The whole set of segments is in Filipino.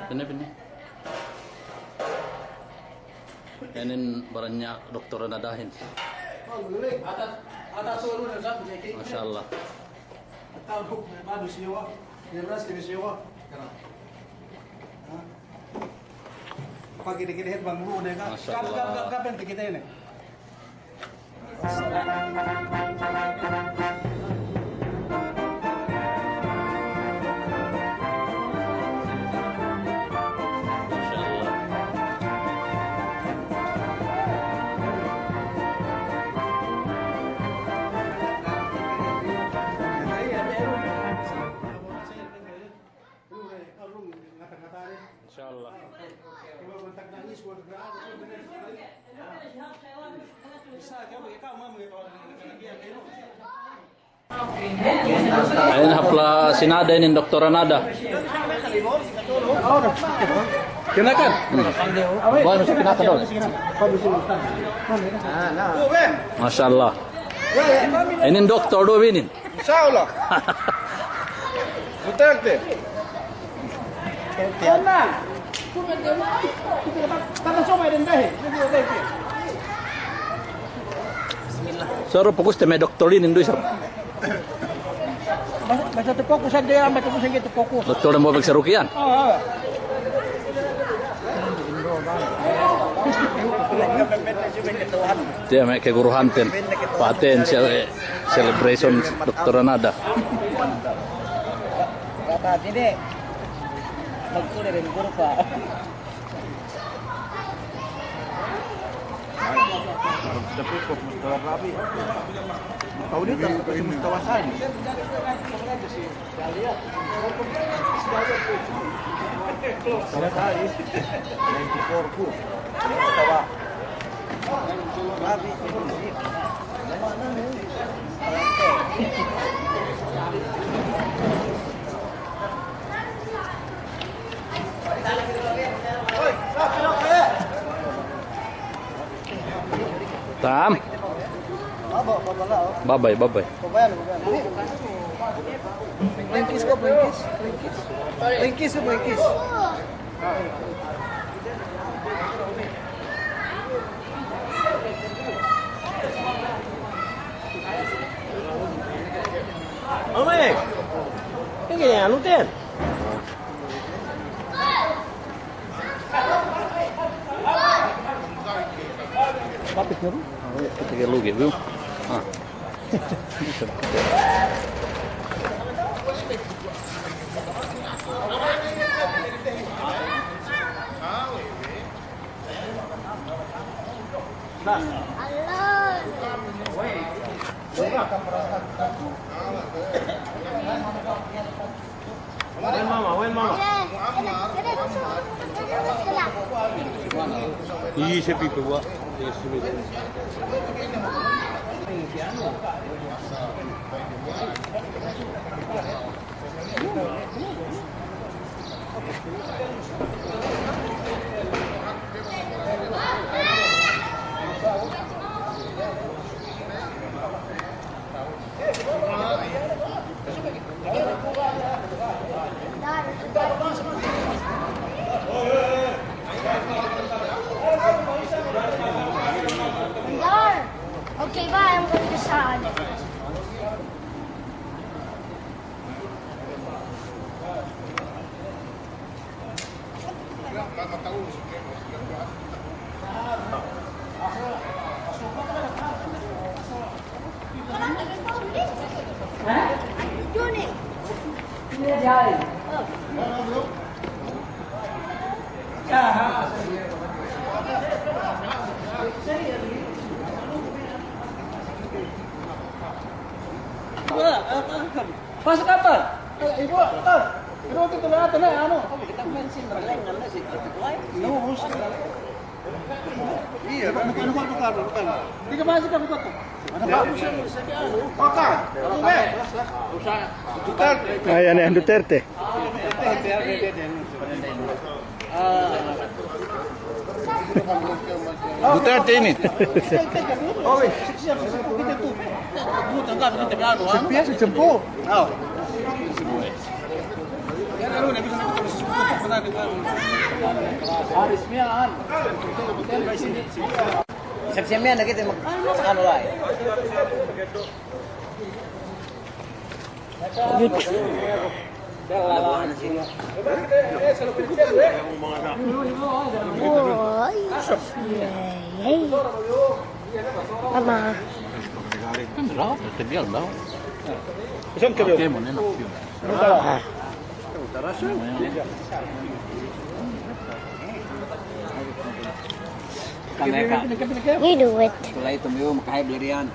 Sini. Ini barangnya dokter nadahin. Masya Allah. Pagi-dikit bang lu udah kapan kita ini? Insyaallah. Ayun hapla sinada ini dokter nada. Kenakan? Bukan mesti kenakan dong. Masya Allah. Ini dokter dua ini. Insyaallah. Duterte. Tenang. Tangan coba dan deh. Soro fokus teme dokter ini dulu sir. Basta fokus saja, ambil fokus saja tu fokus. Dokter mau periksa rukian. Oh. Dia mek ke guru hanten. Paten celebration dokter nada. Kata ini aku dari guru Pak. Tapi kok mustawa rapi. Kau ni tak mustawa sana. Kalau tadi 94 ku. Mustawa. Rapi. Tam. Bye bye. Lengkis. Omek. Ini anu ten. Papit na rin. Ketika lugi, viu? Ah. Wen mama. Iya, saya pikir buat. Okay, bye. I'm going to decide. Masuk kapan? Ibu, tar. Ibu kita lihat na ano. Kita bensin berleng na si Tuay. No, musta. Iya, bukan. Di ka masuk ka bukan. Ano ba? Oka. Oke. Duterte. Ayan yan, Duterte. Duterte ini. Oh, siap kita tu. Bukan enggak kita beradu. Biasa jemput. Oh. Ya, lalu nabi sana kita Haris miyan. Saksiyan miyan, nakita mag sa kanila eh. Boy. Yay. Mama. Bra, det blir bra. Isang kayo. Okej, man är nog. Kameka. You do it. Tulay tumiyo, makahibli riyan.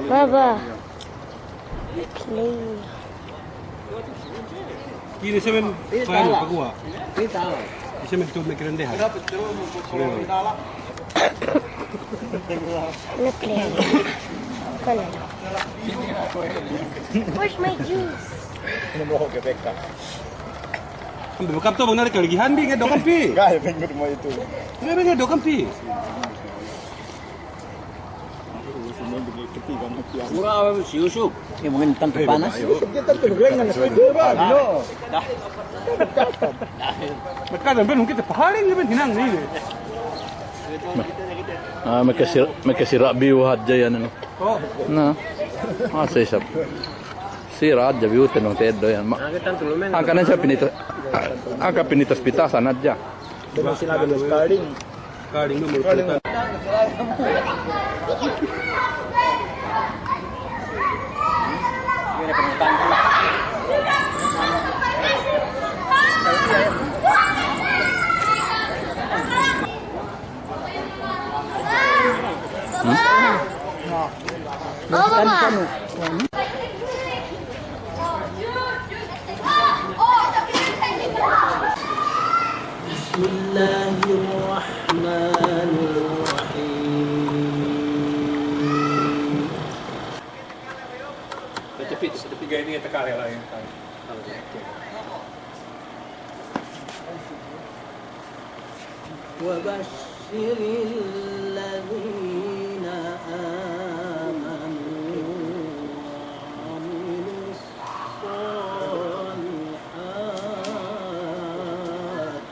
Baba. Play. Kini sa men paano pagkuha? Kita. Isa men tubig kirandehan. Ano play? Kala lang. Where's my juice? Ang bukap to bang narik lagi handi nga dokam pi. Gaya pengen mo itu. Nga dokam pi. Mura ako si Yusuf. Yung mungkin tanto panas. Kita tulungan na pwede ba? No. Magkano ba nung kita pahaling naman hinang ni. Ah, may kasira biwahad dyan ano. Oh, Na. Ah, sa isap. Sira dyan biwutin ng tedo yan. Ang kanan siya pinitas. Ang pinitas pitasan at dyan. Pero sinabi ng starting. kaling mo mulputan. Oh, Mama. بسم الله الرحمن الرحيم وبشر الذين آمنوا وعملوا الصالحات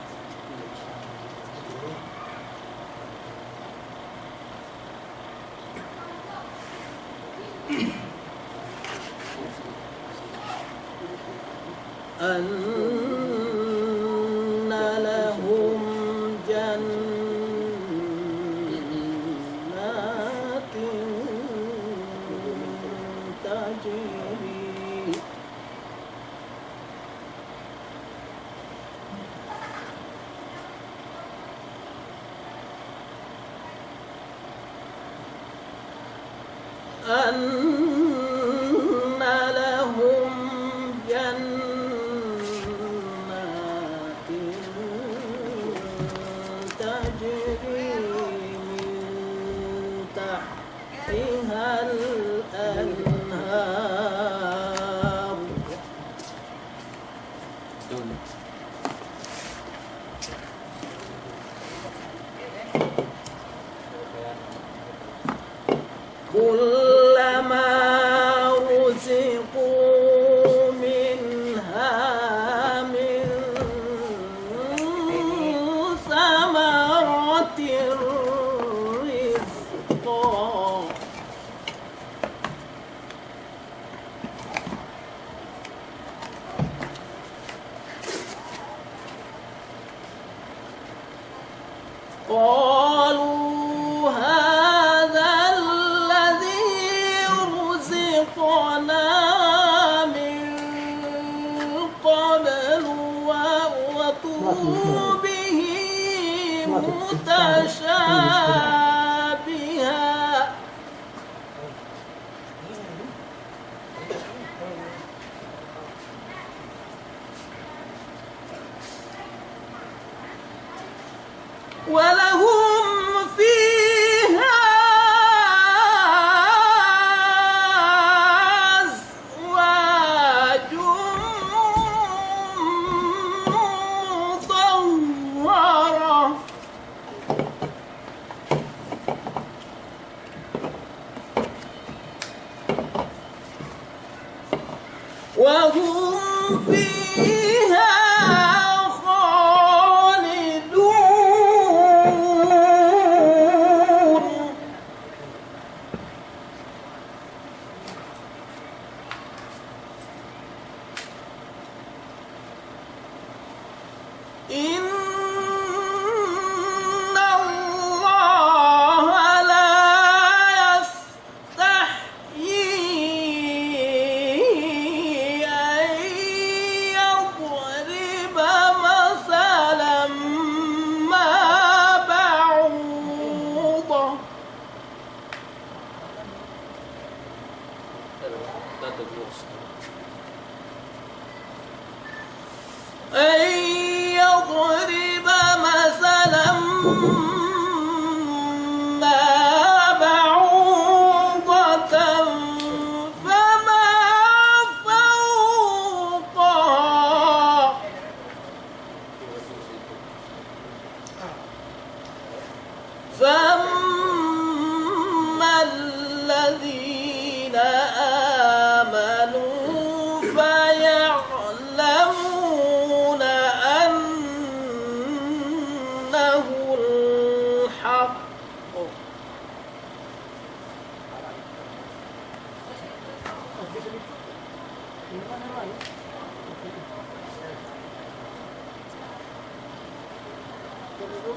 أن لهم جنات تجري أن لهم جنات تجري من تحتها الأنهار كلما رزقوا منها من ثمرة رزقا قالوا هذا الذي رزقنا من قبل وأتوا به متشابها ولهم فيها أزواج مطهرة وهم فيها أن يضرب مثلا ما بعوضة فما فوقها فأما الذين آمنوا فيعلمون أنه الحق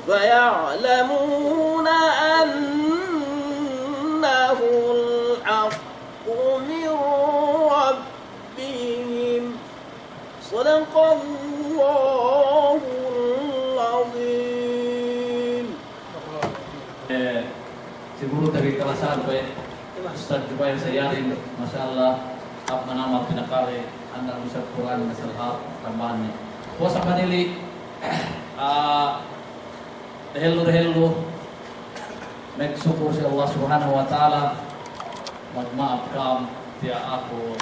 فيعلمون أنه الحق من ربهم صدق الله العظيم. Siguro dari kelasan ko Ustaz Jubair Sayarin, Masya Allah, at manama pinakari ang usap Quran na salha tambahan niya. Po sa kanili, dahil nagsukur si Allah Subhanahu wa Ta'ala, magmaaf kam tiya ako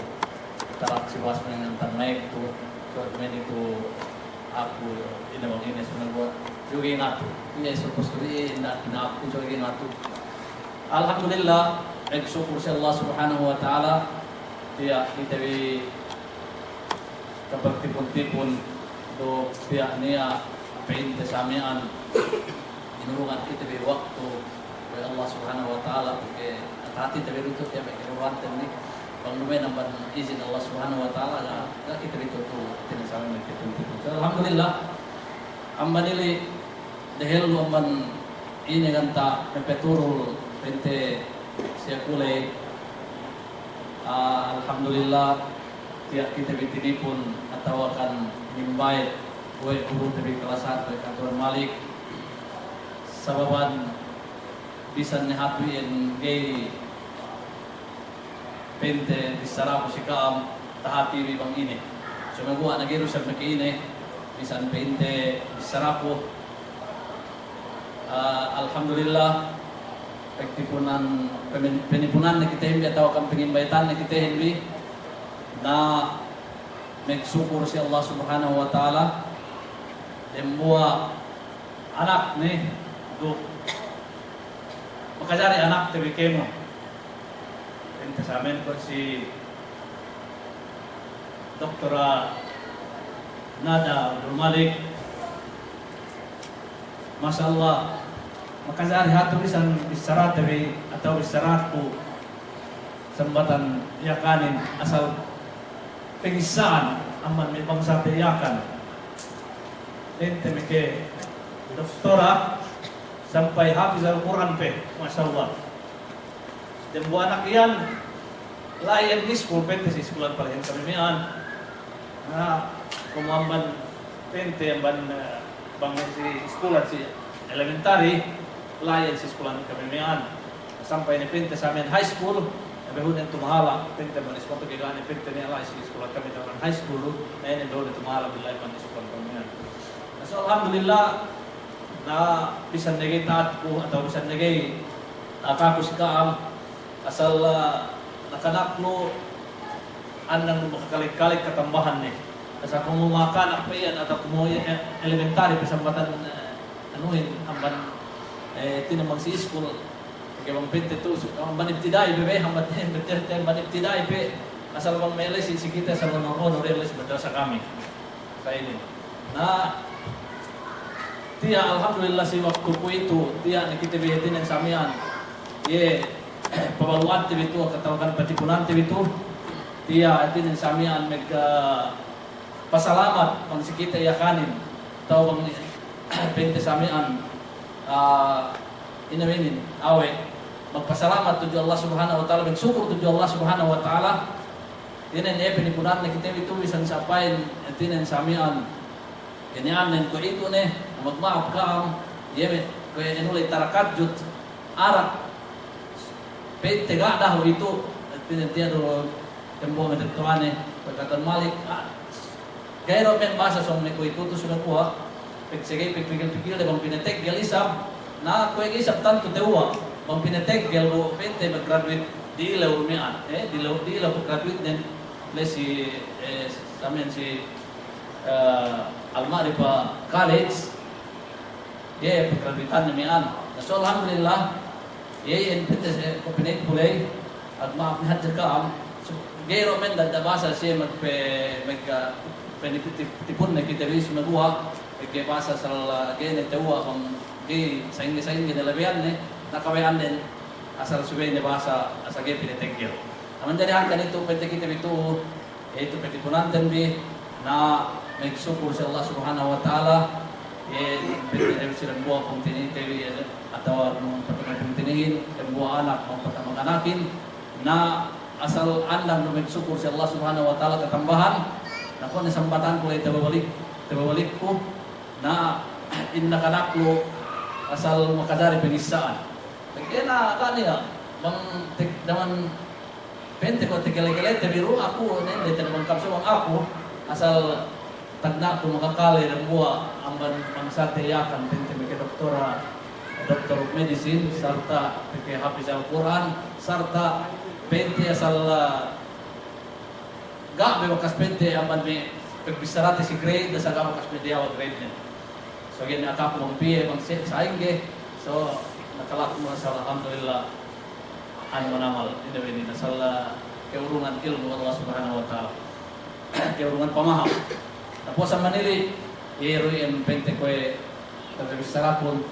tarak si was ng tanay ko, so itu aku inawang ini sunagwa yugin nato iya supos ko na aku so yugin nato. Alhamdulillah, nagsukur si Allah Subhanahu wa Ta'ala tiya kita kapag tipon-tipon do tiya niya painte sa amian inurungan kita waktu oleh Allah Subhanahu wa Ta'ala ke hati tabi itu tiap inurungan ni panglumen ang izin Allah Subhanahu wa Ta'ala na kita itu tinasama ng tipon-tipon. Alhamdulillah, ang manili dahil luman ini kanta peturul pente siya kulay. Alhamdulillah, tiyak kita bitinipun atawakan nimbay buhay guru dari kelasan buhay kantoran Malik sababan bisan nihatuin gay pente disarapo si kaam tahati bang ini so magawa nagiro sa ini bisan pente disarapo. Alhamdulillah, penipunan na kita hindi atau kang pengimbaytan na kita hindi na nagsukur si Allah Subhanahu wa Ta'ala demua anak ni do makajari anak tabi kemo ente sa amin ko si Dr. Nada Abdul Malik, Masya Allah, makajari hatu bisan bisarat tabi atau bisarat ko sambatan yakanin asal pengisaan aman may bangsa yakan ente meke doktora sampai hafiz Al-Quran pe, Masya Allah. Dan buah anak iyan layan di school pente si sekolah paling kami mian na kumamban pente amban bang si sekolah si elementary layan si sekolah kami mian sampai ni pente sa amin high school nabihunan tumahala pente man sekolah kegani pente ni alay si sekolah kami taman high school na yan doon tumahala bilay man sekolah kami mian. So alhamdulillah na bisan nagay taat ko atau bisan nagay ako si kaam asal nakanaklo anang makakalik-kalik katambahan ni. Asa kung umakan ako yan atau kung elementary pasambatan anuhin amban tinamang si school kaya bang pinte to ang banibtiday bebe hambat banibtiday pe asal bang meles si kita sa mga honoreles madrasa kami sa ini na tiya alhamdulillah si waktu ko ito tiya nakitibihitin ng samian ye pabaluan tibi ito katawagan patipunan tibi ito tiya atin ng samian pasalamat ang si kita yakanin tawang pente samian inawinin awe magpasalamat tuju Allah Subhanahu wa Ta'ala magsukur tuju Allah Subhanahu wa Ta'ala yan ang pinipunan na kita ito bisan sapain atin ng samian ganyan ko ito ne magmaaf ka yemen ko enulay tarakadjut arak pente ga dah itu pinentiado tembo medituane pagkatan malik gaya ro men basa som ne koy tutus na kuha sige pigpigil bang pinatek gal isab na koy isab tanto tewa bang pinatek gal mo pente mag-graduate di ilaw umian di ilaw pag-graduate din si samin si Almari pa college pag-graduatean umian so alhamdulillah in pente ko pinay pulay at maapnihan sa kaam so gaya ro men dadabasa siya tipon na kita rin sumaguha kaya basa sa gaya na tawa kung saing ginalabihan nakawayan din asal subay na basa asa gaya pinategyo naman dalihan ka nito pwede kita ito ito petipunan din na may sukur sa Allah subhanahu wa ta'ala pwede rin silang buha kung tinitewi atawa kung patungkong tinihin kung buha anak kung patamang anakin na asal andang may sukur sa Allah subhanahu wa ta'ala katambahan nako ni sambatan ko ay tababalik ko na inakanaklo asal makadari pengisaan. Kaya na kaniya bang daman pente ko tikale-kale biro ako hindi tanong kapso ang ako asal tagna ko makakali ng buwa ang pangsate yakan pente may doktora Doctor of Medicine sarta kay Hafiz al-Quran sarta pente asal gabi wakas pente aman may pagbisarate si grade sa gabi wakas pente awag grade niya. So again, ako mong piye, mong saingge. So nakalak mo sa alhamdulillah ano manamal ini sa keurungan ilmu Allah Subhanahu wa taala. Keurungan pamaham. Tapos sa Manili, iruin pente ko pagbisarapon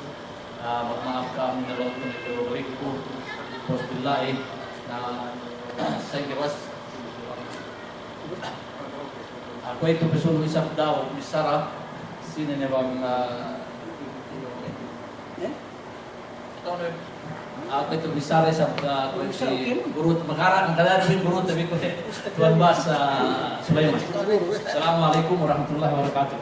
magmaaf ka ang nalawag ko nito balik ko. Tapos billahi na saingge was ako ito pesun isap daw misara sino na bang ako ito misara sa si guru magharap ang kadang bin guru tabi ko tuan bas Sulaiman. Assalamualaikum warahmatullahi wabarakatuh.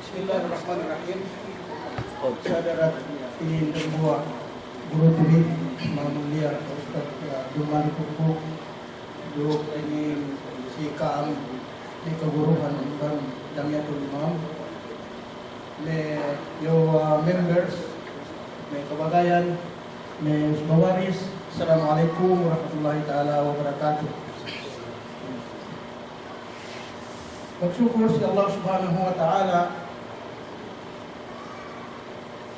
Bismillahirrahmanirrahim. Saudara ingin membuat guru ini memulia Ustaz Jumali Kuku duk ingin si kaam di keguruan dan Jamiatul Imam me yo members me kabagayan me mawaris. Assalamualaikum warahmatullahi taala wabarakatuh. Bersyukur si Allah Subhanahu wa taala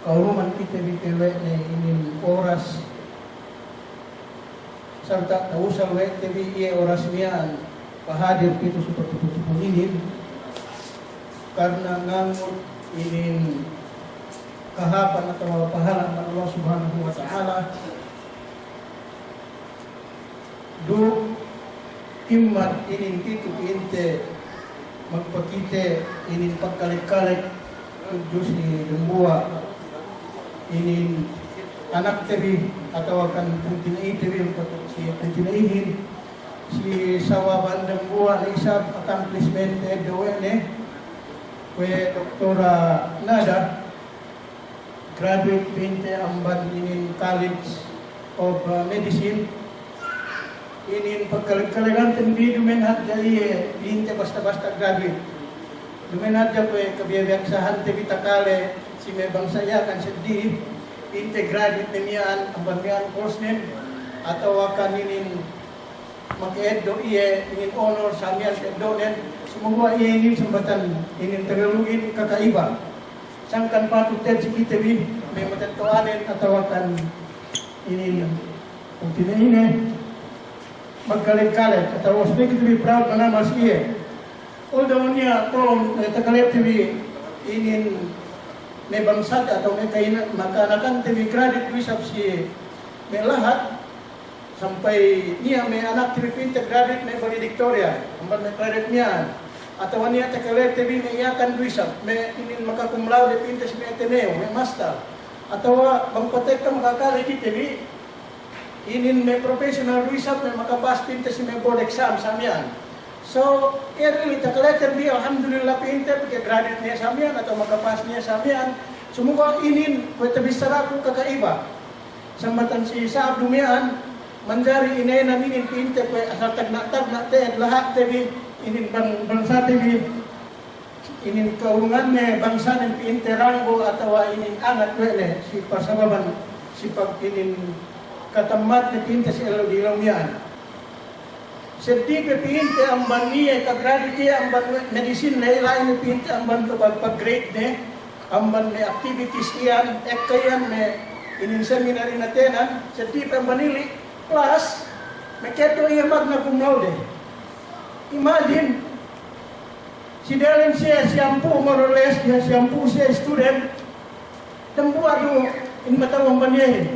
kauruman kita bitewe ni ingin oras serta tausal we tebi ie oras mian pahadir itu seperti putupun ini karena ngamut ingin kahapan atau pahala Allah Subhanahu wa taala du immat ingin itu inte magpakite ingin pagkalik-kalik kudus ni Lumbuwa ini anak tebi atau akan puntinai tebi untuk si puntinaihin si sawaban dan buah isab accomplishment doene kue doktora nada graduate pinte amban ini college of medicine ini pagkalig-kaligan tembi dumenhat jai pinte basta-basta graduate dumenhat ja kue kabiyabiaksahan tebi takale si may bangsa ya kan sedih integrated nimian ang bamian course nin atau akan inin mag-eddo iye inin honor sa miyan eddo nin sumugwa iye inin sambatan inin tagalugin kakaiba sangkan patuted si kitabi may matantuanin atau akan inin kung tinainin magkalit-kalit atau speak to be proud na namas iye although niya kung takalit tibi inin may bangsad atau may makanakan timi credit wisap si may lahat sampai niya may anak tripinta credit may valedictorian amban may credit niya atau niya takalit timi may iyakan wisap may inin makakumlaw de pinta si may Ateneo may master atau bang patek ka makakali di timi inin may professional wisap may makabas pinta si may board exam sa miyan So, really, takaletan di alhamdulillah pinter, graduate niya sa amin atau makapas niya sa amin. Sumuka inin, kung tabisara ko kakaiba. Sambatan si Saab Dumian, manjari inay na inin pinter, kung asal tagna-tagna te, lahat tebi, inin bangsa tebi, inin kaurungan ne, bangsa ng pinteranggo atau inin angat wele, si pasababan, si pag inin katamat ni pinter si Elo niyan. Seti pepinte ang baniye kagraduate ang ban medicine na ilain ni pinte ang ban to pag-grade ne ang ban may activities iyan ekayan may inin seminary na tenan seti ang banili plus may keto iya magna cum laude. Imagine si Delen siya siyampu more or less dia siyampu siya student dampu adu in matawang baniye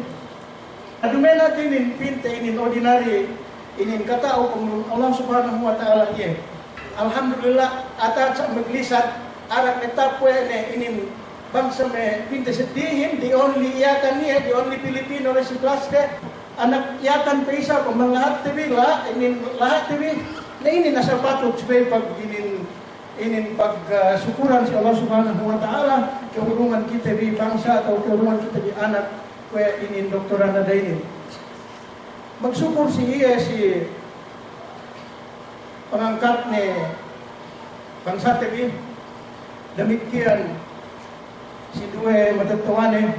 adu may natin in pinte in ordinary inin katao kung Allah subhanahu wa ta'ala niya. Alhamdulillah, atat sa maglisat, arak metapwe ne inin bangsa me pintasadihin, the only iyakan niya, the only Filipino reciclaste, anak iyakan pa isa, kung mga lahat tibi, lahat tibi, na inin nasa patok sabay pag inin pagsukuran si Allah subhanahu wa ta'ala, keurungan kita di bangsa atau keurungan kita di anak, kaya inin doktoran na dainin. Magsukur si iya si pangangkat ni bangsa TV demikian si dua matatuan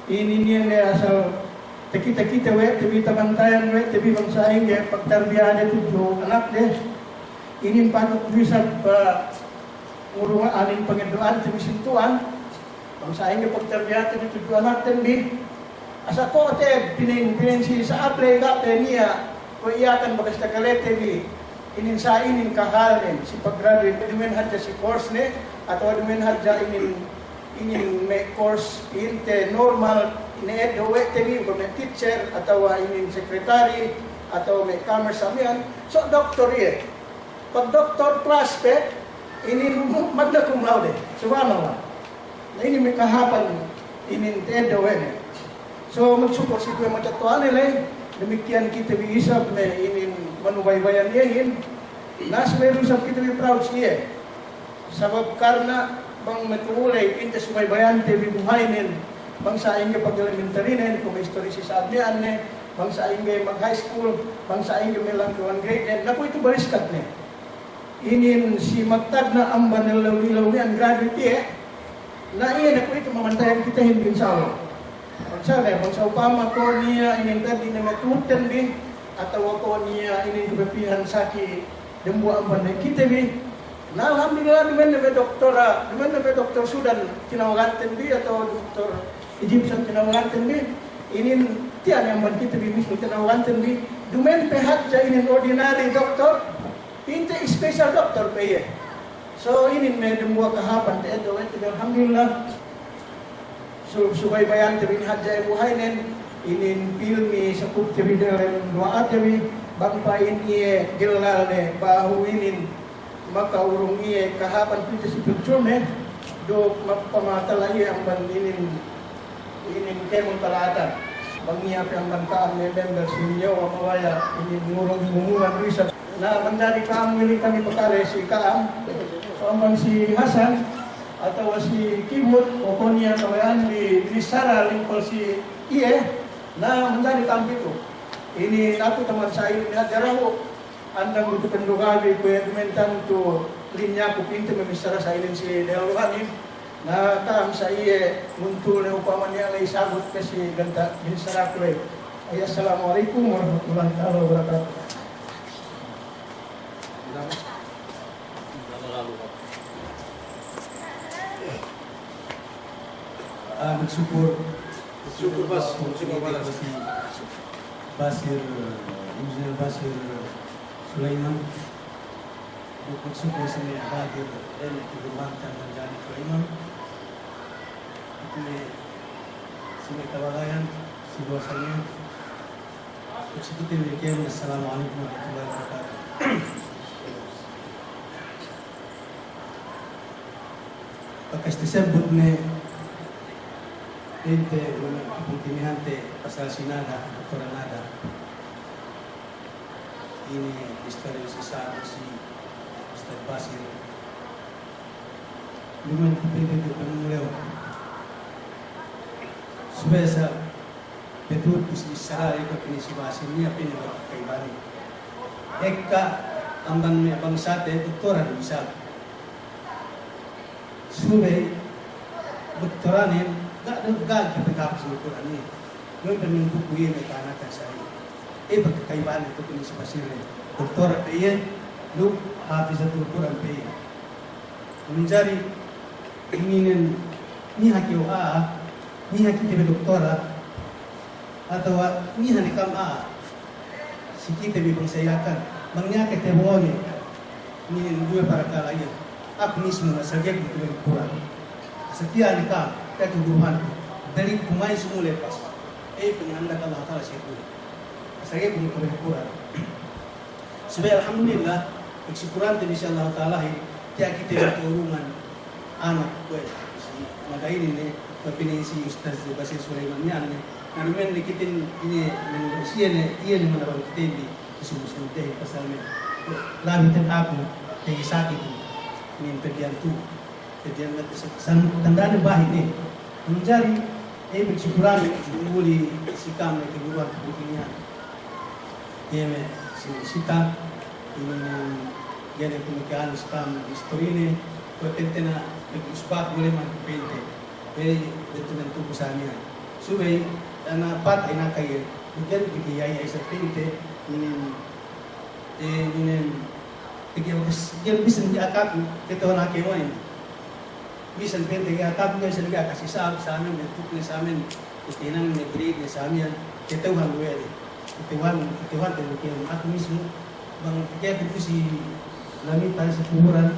ini niya asal kita we TV tabantayan we TV bangsa ini pagtarbiyan itu anak deh ini patut bisa urungan anin pengedoan TV sintuan bangsa ini pagtarbiyan itu anak tembi asa ko te pinin si sa aple ka niya ko iyakan bagas tagalete ni inin sa inin kahal nin si pag-graduate dumen hadja si course ne atau dumen hadja inin may course inte normal ine do we te ni ko may teacher atau inin secretary atau may commerce samian so doctor ye pag doctor plus pe inin magna cum laude subhanallah na ini may kahapan inin te do we ne. So magsupport si Kuya Matatuan nila, demikian kita biisap na inin manubaybayan niyahin, nas meron sa kita proud siya. Sabab karena bang matulay, pinta subaybayan te bibuhaynin, bang sa inyo pag-elementary nin, kung may story si saab niyan ne, bang sa inyo mag-high school, bang sa inyo may lang 1 grade nin, naku ito bariskat ne. Inin si magtag na amban ng law-ilaw niyan, graduate na iyan, naku ito mamantayan kita hindi sa Allah. Bangsa upama ko niya inintad din na matutan din atau ko niya inindubapihan saki dembuang pandai kita bi na alhamdulillah dengan doktor Sudan tinawagan bi atau doktor Egyptian tinawagan bi inin tian yang ban kita bi mismo tinawagan bi dumen pehat ja inin ordinary doktor inte special doktor pe so inin me dembuang kahapan te do alhamdulillah. So subaybayan tabi hadja buhaynen inin pilmi sakup tabi dalam doa tabi bangpain iye gelal ne bahu inin maka urung iye kahapan pita si picture do pamatala iye ang ban inin kemon talata bangiya pe ang bantaan ne member sinyo amawaya inin ngurong humuman riset na mandari kaam wili kami pakare si kaam so ang si Hasan atau si Kibut o konya kawayan di Sara limpol si Iye na menjadi tampito. Ini nato teman saya ini adaraho andang untuk pendugabi ko dokumentan to linya ko pinto memisara sa ilin si Dewanin na kam sa Iye untuk na upaman niya lay sagot kasi ganda binsara ko ay assalamualaikum warahmatullahi wabarakatuh. Bersyukur Bas, Basir, Engineer Basir Sulaiman. Bersyukur sa mga hadir dan kehormatan dan Jani Sulaiman. Itu sa mga kabagayan, si Bosanya. Eksekutif Wikian, Assalamualaikum warahmatullahi wabarakatuh. Pagkastisabot ni Ente, pagkinihante, pasal sinada, doktora nada. ini istri sisa si Ustaz Basir. Lumayan kepindah itu penuleo. Supaya sa betul isi Israel ko pinisi Basir niya pinag kay Bani. Eka amban may bangsa te doktora di bisa. Supaya doktoranin gak kita kapsul Quran ini. Yung buku ini karena saya. Pagkakaibahan ito kung sa Basir. Doktor Payen, Luke, Hafizatul Quran Payen. Menjadi ingin niha kiwa, niha kita doktora, atau niha nikam si kita bangsayakan, mangnya kita buoni, ini dua para kalayan. Aku mismo nasagay dito ng Quran. Setia nikam, kaya keguruhan dari kumai semua lepas. Penganda Allah Ta'ala siya saya punya Quran. Sebab alhamdulillah Quran itu insya Allah Taala dia kita turungan anak gue. Maka ini kepingin si Ustaz Basir Sulaiman ni ane. Narumen dikitin ini manusia ni ia ni mana baru kita di sumber teh pasalnya. Lalu aku dari sakit ini terdiam tu terdiam tandaan baik ni mencari bersyukuran muli sikam yang kedua kebutuhannya. Ia sita ini yang pemikiran sikam histori ini potente na nag-usbak boleh magpente. Dito na ito kusanya. Subay na pat ay nakaya bukan bigay ay sa pente ini bigyan bisan di akak ito na kewan. Bisan pente kaya akak nga sa liga kasi sa amin ito sa amin itinang nag-grade sa amin ito ang luwede. Ketiwan yang aku mismo bang kaya itu si langit tayo sa kuburan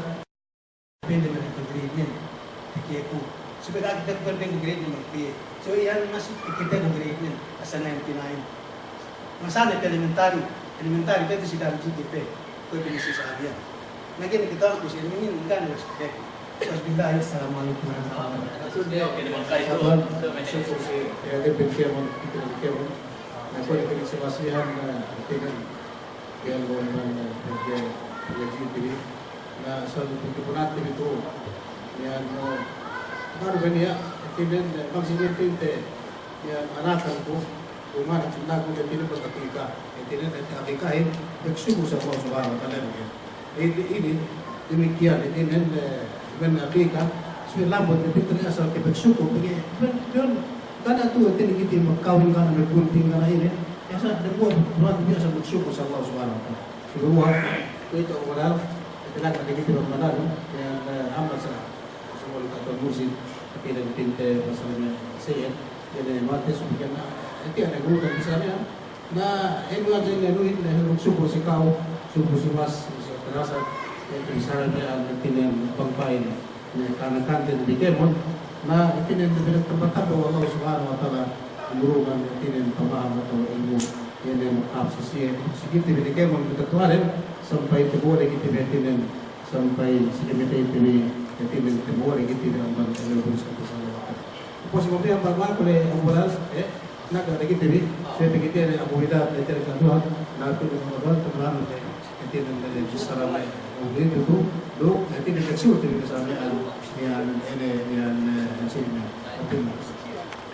depende man ang grade niyan kaya ko supaya kita ko ng grade niyan magpiye so yan masuk kita ng grade niyan asa 99 masana elementary dito si David GTP ko binisi sa abiyan naging kita ko siya niyan ngano sa kaya Bismillah, assalamualaikum warahmatullahi wabarakatuh. Aku ada kesempatan dengan yang dengan PGTV. Nah, suatu pertemuan itu yang baru ini ya, kemudian maksudnya itu yang anak aku rumah anak aku jadi berketika, jadi ketika ini bersyukur sama Allah Subhanahu Wa Taala. Ini demikian, ini dengan Afrika, sudah lama kita asal kita bersyukur, begini. Kada tu itu kita magkawin ka na naggunting ka na ini. Kaya sa buwan biasa bersyukur sa Allah Subhanahu wa Ta'ala. Siguro ito wala talaga kita magmanalo yang amal sa semua kata musik tapi dan tinte pasalnya saya jadi mati sudah na itu ada guru di sana na mga jenuin na bersyukur sa kau syukur sa mas sa terasa itu misalnya tinin pagpain na kanan-kanan di Kemon na itinin na pinagtabatapo Allah Subhanahu wa Ta'ala umurugan itinin pamaham atau ilmu yan yung makapsasiya sige tibinigay mo bitatuarin sampai tibuwa kita itinin sampai sikimita itinin tibuwa kita ang mag-alabun sa kasalawakan tapos mo ang bagwa ko na ang walas nagkada kita saya pikir ang buhida na itinin kadua na ito yung mga tumahan itinin na sarang itu tuh do nanti dekat situ kesamaan yang ini yang sini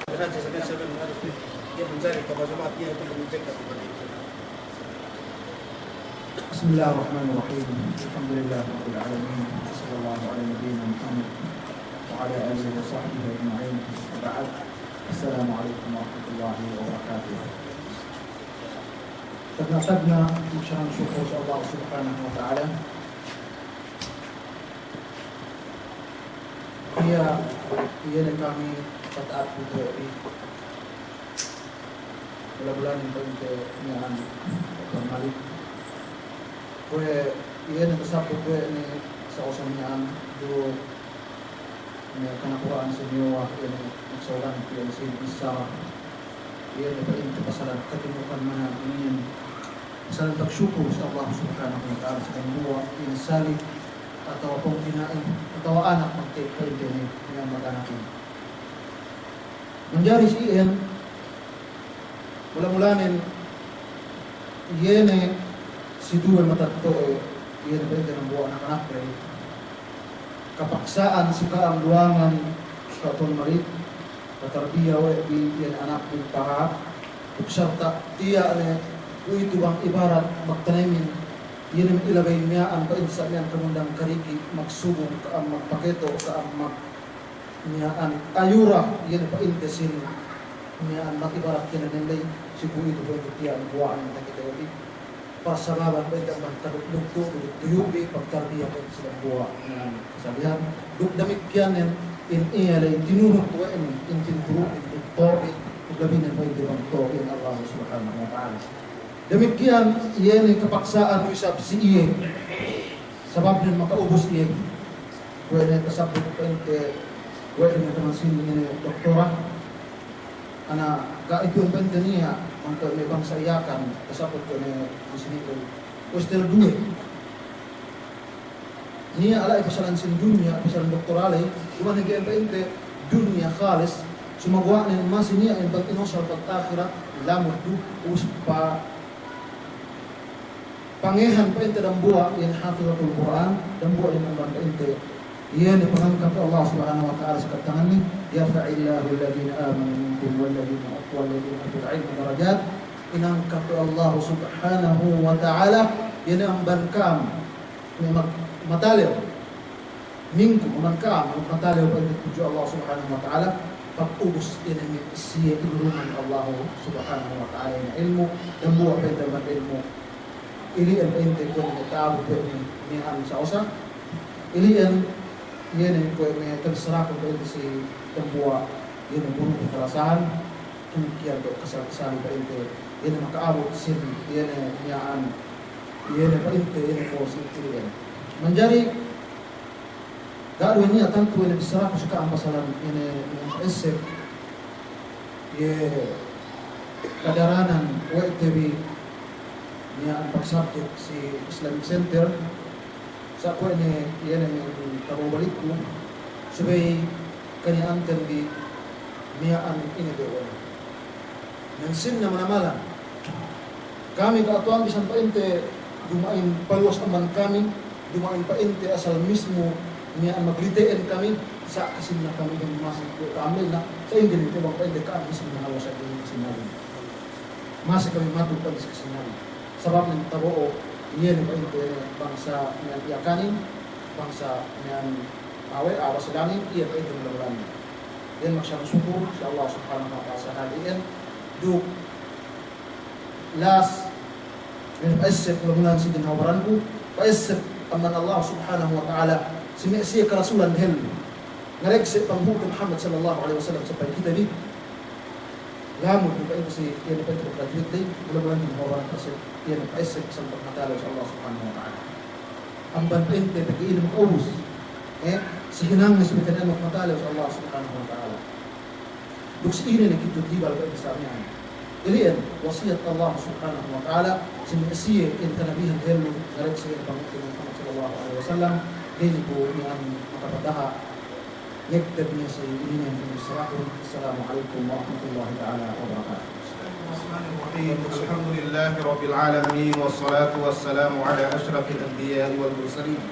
berarti sekarang dia mencari kebahagiaan itu lebih dekat Bismillahirrahmanirrahim. Alhamdulillahirabbil alamin. Sallallahu alaihi nabiyina Muhammad wa ala alihi wa sahbihi ajma'in. Ba'd. Assalamualaikum warahmatullahi wabarakatuh. Ternasabna ucapan syukur Allah Subhanahu wa Ta'ala. Ia dan kami taat berdoa bulan-bulan yang penting kembali. Kue ia dan tersapu kue ini sausannya dulu karena Quran semua ini seorang yang bisa ia dapat itu pasaran ketemukan mana ingin pasaran bersyukur Allah Subhanahu wa Ta'ala sedang buat insani atau pembinaan atau anak magtipay din yang mag-anak ini. Menjadi siya mula-mulanin yene si Duwan Matato iyan ba ng buwan ng anak rin kapaksaan si kaang duwangan sa Ton Marit katarbiya wa iyan anak ng paha uksarta iya ito bang ibarat magtanamin yan ang ilagay niya ang painsa niya ang kamundang kariki magsubong kaang magpaketo kaang niya ang ayura yan ang paintesin niya ang makibarat kinanilay si ito po ito tiya ang buwan ng takitawabi para sa baban pa ito ang magtarugto tuyubi pagtarbiya po silang buwa ng kasabihan damik yan in iyalay tinurot ko in tinturo in tuktoin uglabinan pa ito ang toin Allah subhanahu wa ta'ala damit yan iyan ay kapaksaan mo isab si iye sabab din makaubos iye pwede kasabot pa ito pwede na naman sinin niya doktora ana ito ang benda niya ang may bangsa iyakan kasabot ko na sinito o still duwe niya ala ipasalan sin dunya ipasalan doktorale iwan naging pa ito dunya khalis sumagawa na yung masin niya yung pag-inosal pag-akhira lamot du uspa pangehan pa ito ng buwa yan hafizatul Quran ng buwa yung naman pa ito yan ipangangkap Allah subhanahu wa ta'ala sa katangan ni yarfa'illahu alladhina amanu minkum walladhina atul ilmu darajat inangkap Allah subhanahu wa ta'ala yan ang bankam mataliw minkum bankam mataliw pa ito Allah subhanahu wa ta'ala pag-ubos din ang siya inuruman Allah subhanahu wa ta'ala yung ilmu ng buwa pa ito ng ilmu ilian pa ito kung nagtaabo po niyan sa osa ilian yan ang kung may tagsara ko pa ito si Tambuwa yan ang bunong karasahan tungkiyan ko kasali pa ito yan ang makaabot sin yan ang niyaan yan ang pa ito yan ang po si ilian manjari gawin niya tanto yung nagsara ko sa kaampasalan yan ang isip kadaranan OITV niya ang pagsabit si Islamic Center sa ako yan ang tababalik ko sabay kanyang di niya ang inidewan nansin na manamalan kami kaatuan bisan painte dumain paluwas naman kami dumain painte asal mismo niya ang maglitain kami sa kasin na kami ng masig ko kaamil na sa hindi nito bang painte ka mismo na hawa sa kanyang kasinabi masig kami matupad sa kasinabi sabab ng tabo iyan pa ito bangsa ng iyakanin bangsa ng awas sa langit iyan pa ito ng labaran yan masyang suko sa Allah subhanahu wa ta'ala sa haliin do last min paisip lamunan si dinawaran ko paisip aman Allah subhanahu wa ta'ala siya karasulan hel ngareksip ang buto Muhammad sallallahu alaihi wasallam sa pagkita ni gamot mo pa ito si yan pa ito graduate day lamunan dinawaran kasi yan ang paisip sa pagkatalo sa Allah subhanahu wa ta'ala ang banpente pag-iinom kaubos si hinangis may kanang magmatalo sa Allah subhanahu wa ta'ala duks ini na kitutibal pa ito sa amin iliyan wasiyat Allah subhanahu wa ta'ala sinisiye in kanabihan helo narik siya ang pangit ng Muhammad sallallahu alaihi wasallam hindi po niyang makapataha nagtag niya sa iliyan ng Israel. Assalamualaikum warahmatullahi ta'ala wabarakatuh. الحمد لله رب العالمين والصلاة والسلام على أشرف الأنبياء والمرسلين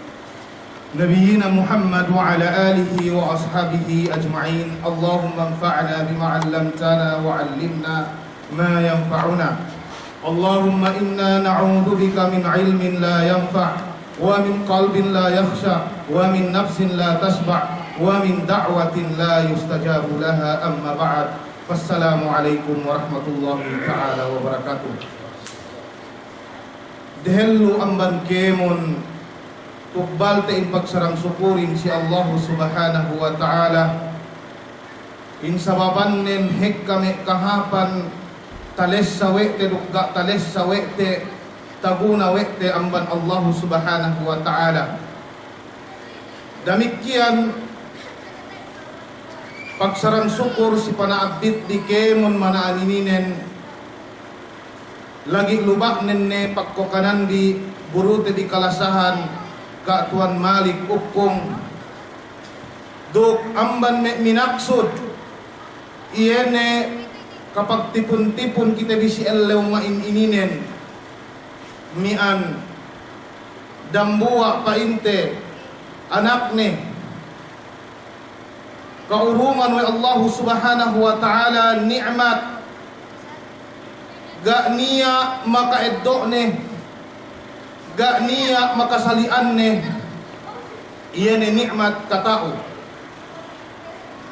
نبينا محمد وعلى آله وأصحابه أجمعين اللهم انفعنا بما علمتنا وعلمنا ما ينفعنا اللهم إنا نعوذ بك من علم لا ينفع ومن قلب لا يخشع ومن نفس لا تشبع ومن دعوة لا يستجاب لها أما بعد Wassalamualaikum warahmatullahi ta'ala wabarakatuh. Dahil amban kemon tukbal ta pagsarang sukurin si Allah subhanahu wa ta'ala in sababan nen hek kami kahapan tales sa wete dukga tales sa wete taguna wete amban Allah subhanahu wa ta'ala damikian pagsarang sukur si panaabdit di kemon manaanininen lagi lubak nenne pagkokanan di burute di kalasahan ka Tuan Malik ukong duk amban minaksud iyene kapag tipon-tipon kita bisi elew mainininen mian dambua painte anak ni kaurungan wa Allah subhanahu wa ta'ala ni'mat ga niya makaeddo ni ga niya makasalian ni iyan ni ni'mat katao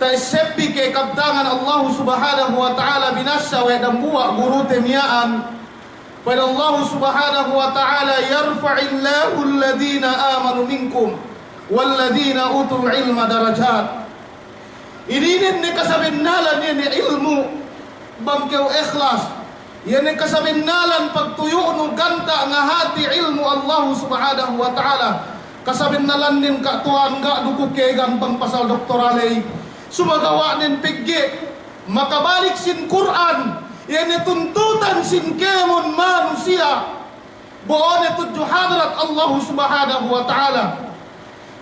taiseppi kay kabtangan Allah subhanahu wa ta'ala binasa wa dambua guru temiyaan pada Allah subhanahu wa ta'ala yarfa'illahu alladhina amanu minkum walladhina utul ilma darajat. Idinin ni kasabinalan ni ilmu bangkew ikhlas. Yan ni kasabinalan pagtuyo no ganta nga hati ilmu Allah subhanahu wa ta'ala. Kasabinalan din katuan nga dukukegan pangpasal doktoralay. Sumagawa nin piggi makabalik sin Quran. Yan ni tuntutan sin kemon manusia. Buon ito hadrat Allah subhanahu wa ta'ala.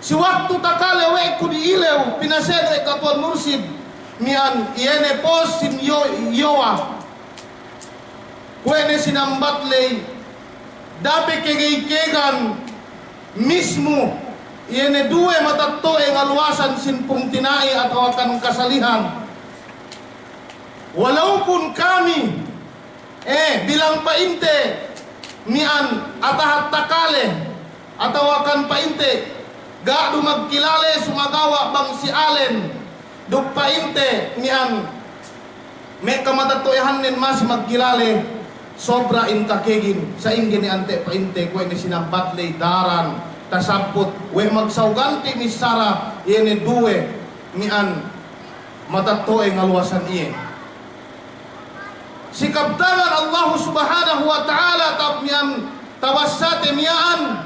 Si waktu takale we ko di ilaw pinasede katuan mursid mian yan pos sin yoa. Kuwene sinambatlay dapat kegay-kegan mismo yan duwe matatto ang alwasan sin pungtinai at awakan kasalihan. Walaupun kami bilang painte mian atahat takale atawakan painte ga dumagkilale sumagawa bang si Allen duk painte mian may kamatatoyahan nin mas magkilale sobra in kakegin sa ingin ni ante painte kwe ni sinambatlay daran tasabot we magsawganti ni Sara yene duwe mian matatoy ngalwasan iye. Si kabtangan Allah subhanahu wa ta'ala tapmian tawassate miyaan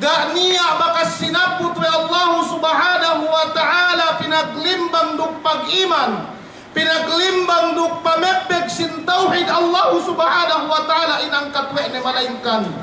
ga niya bakas sinaput wa Allah subhanahu wa ta'ala pinaglimbang duk pag-iman pinaglimbang duk pamepek sin tauhid Allah subhanahu wa ta'ala inang katwe ni malaingkan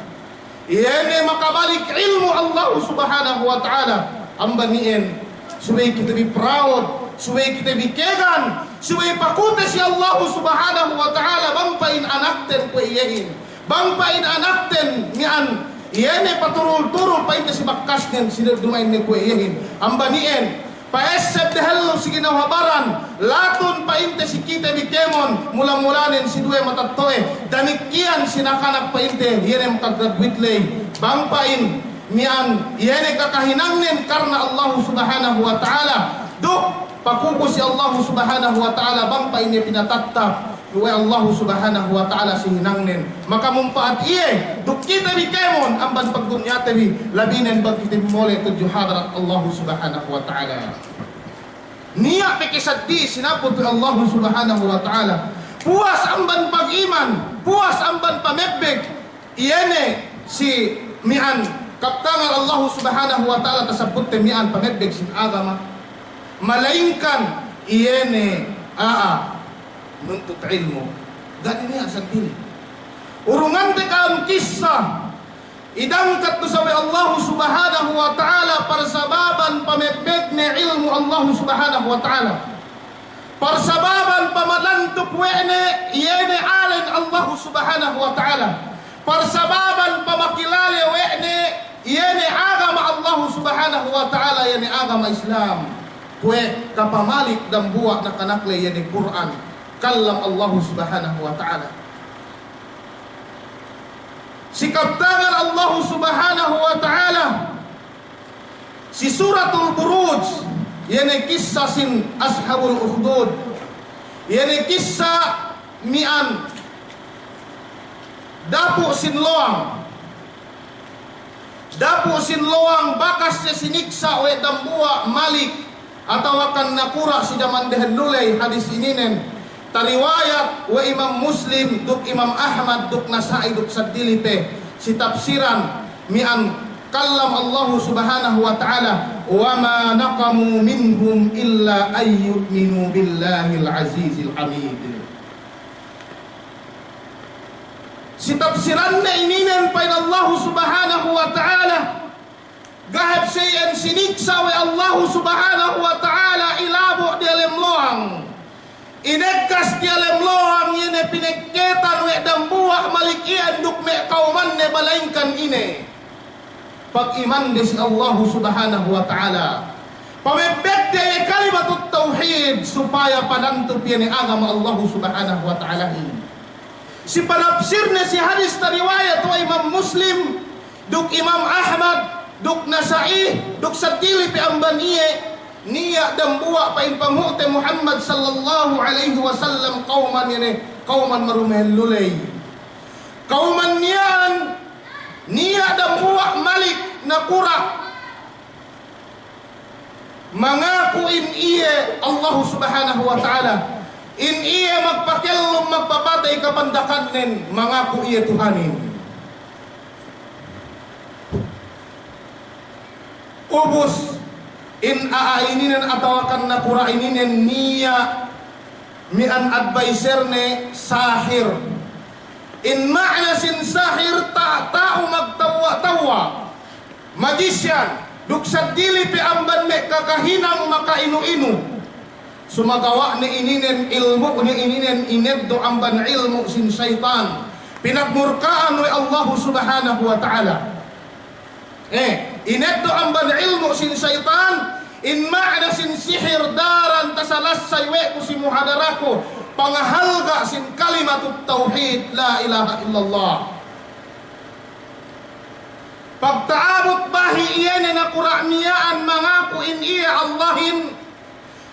iyene makabalik ilmu Allah subhanahu wa ta'ala ang baniin suway kita be proud suway kita be kegan suway pakute si Allah subhanahu wa ta'ala bangpain anakten ko iyahin bangpain anakten niyan iyene paturul-turul pain kasi bakkas niyan sinudumain ni ko iyahin ang baniin paesep dehello si ginawabaran laton painte si kita bikemon mula-mulanin si duwe matattoe danikian sinakanak painte iyene makagradwitlay bangpain niyan iyene kakahinangnin karna Allah subhanahu wa ta'ala duk pakuko si Allah subhanahu wa ta'ala bangpain niya pinatatta duwe Allah subhanahu wa ta'ala si hinangnin makamumpaat iye duk kita bikemon amban pagdunyate bi labinen bag kita mole tudyo hadrat Allah subhanahu wa ta'ala niya pikisaddi sinapot Allah subhanahu wa ta'ala puas amban pag-iman puas amban pamebbeg iyene si mian kaptangan Allah subhanahu wa ta'ala tasabot mian pamebbeg sin agama malaingkan iyene nuntut ilmu gani niya sa dili urungan te kaam kisah idangkat sa Allah subhanahu wa ta'ala parsababan pamebeg ni ilmu Allah subhanahu wa ta'ala parsababan pamalantuk wene iyene alen Allah subhanahu wa ta'ala parsababan pamakilale wene iyene agama Allah subhanahu wa ta'ala iyene agama Islam kwe kapamalik dan buwa na kanakle iyene Quran kalam Allah subhanahu wa ta'ala si kabtangan Allah subhanahu wa ta'ala si suratul Buruj yene kisah sin ashabul ukhdud yene kisah mian dapu sin loang bakas niya siniksa we dambua malik atau akan nakura si jaman dehendulay hadis ininen tariwayat wa Imam Muslim duk Imam Ahmad duk Nasai duk Sadilipe si tafsiran mian kallam Allah subhanahu wa ta'ala wa ma naqamu minhum illa ayyuminu billahil azizil hamid si tafsiran na ininan pa Allah subhanahu wa ta'ala gahab sayan siniksa wa Allah subhanahu wa ta'ala ilabo di alam loang inegkas di alam loang yene pinagketan we dambuwa malikian duk me kauman ne balaingkan ine pag-iman di si Allah subhanahu wa ta'ala. Pamibekte kalimatut tauhid supaya panantup yan agama Allah subhanahu wa ta'ala. Si panapsir na si hadis na riwayat wa Imam Muslim, duk Imam Ahmad, duk Nasai, duk Satili pi ambaniye, niya dambuwa pa impamute Muhammad sallallahu alaihi wasallam kauman yan kauman marumehen lulay. Kauman niyan, niya dambuwa malik na kura. Mangaku in iye Allah subhanahu wa ta'ala. In iye magpakilom magpapatay kapandakan nin, mangaku iye Tuhanin. Ubus in aaininan atawakan na kuraininen niya mian advisor ne sahir. In ma'na sin sahir tao magtawa-tawa, magician, duksad dili pi amban me kakahinang makainu-inu. Sumagawa ni ininen ilmu ni ininen ineddo amban ilmu sin syaitan. Pinagmurkaan ni Allah subhanahu wa ta'ala. Ineddo amban ilmu sin syaitan, in ma'na sin sihir daran tasalasay we ko si muhadarako, pangahalga sin kalimatut tauhid la ilaha illallah. Pagtaabot bahi iyan na kuramiyaan mangaku in iya Allahin,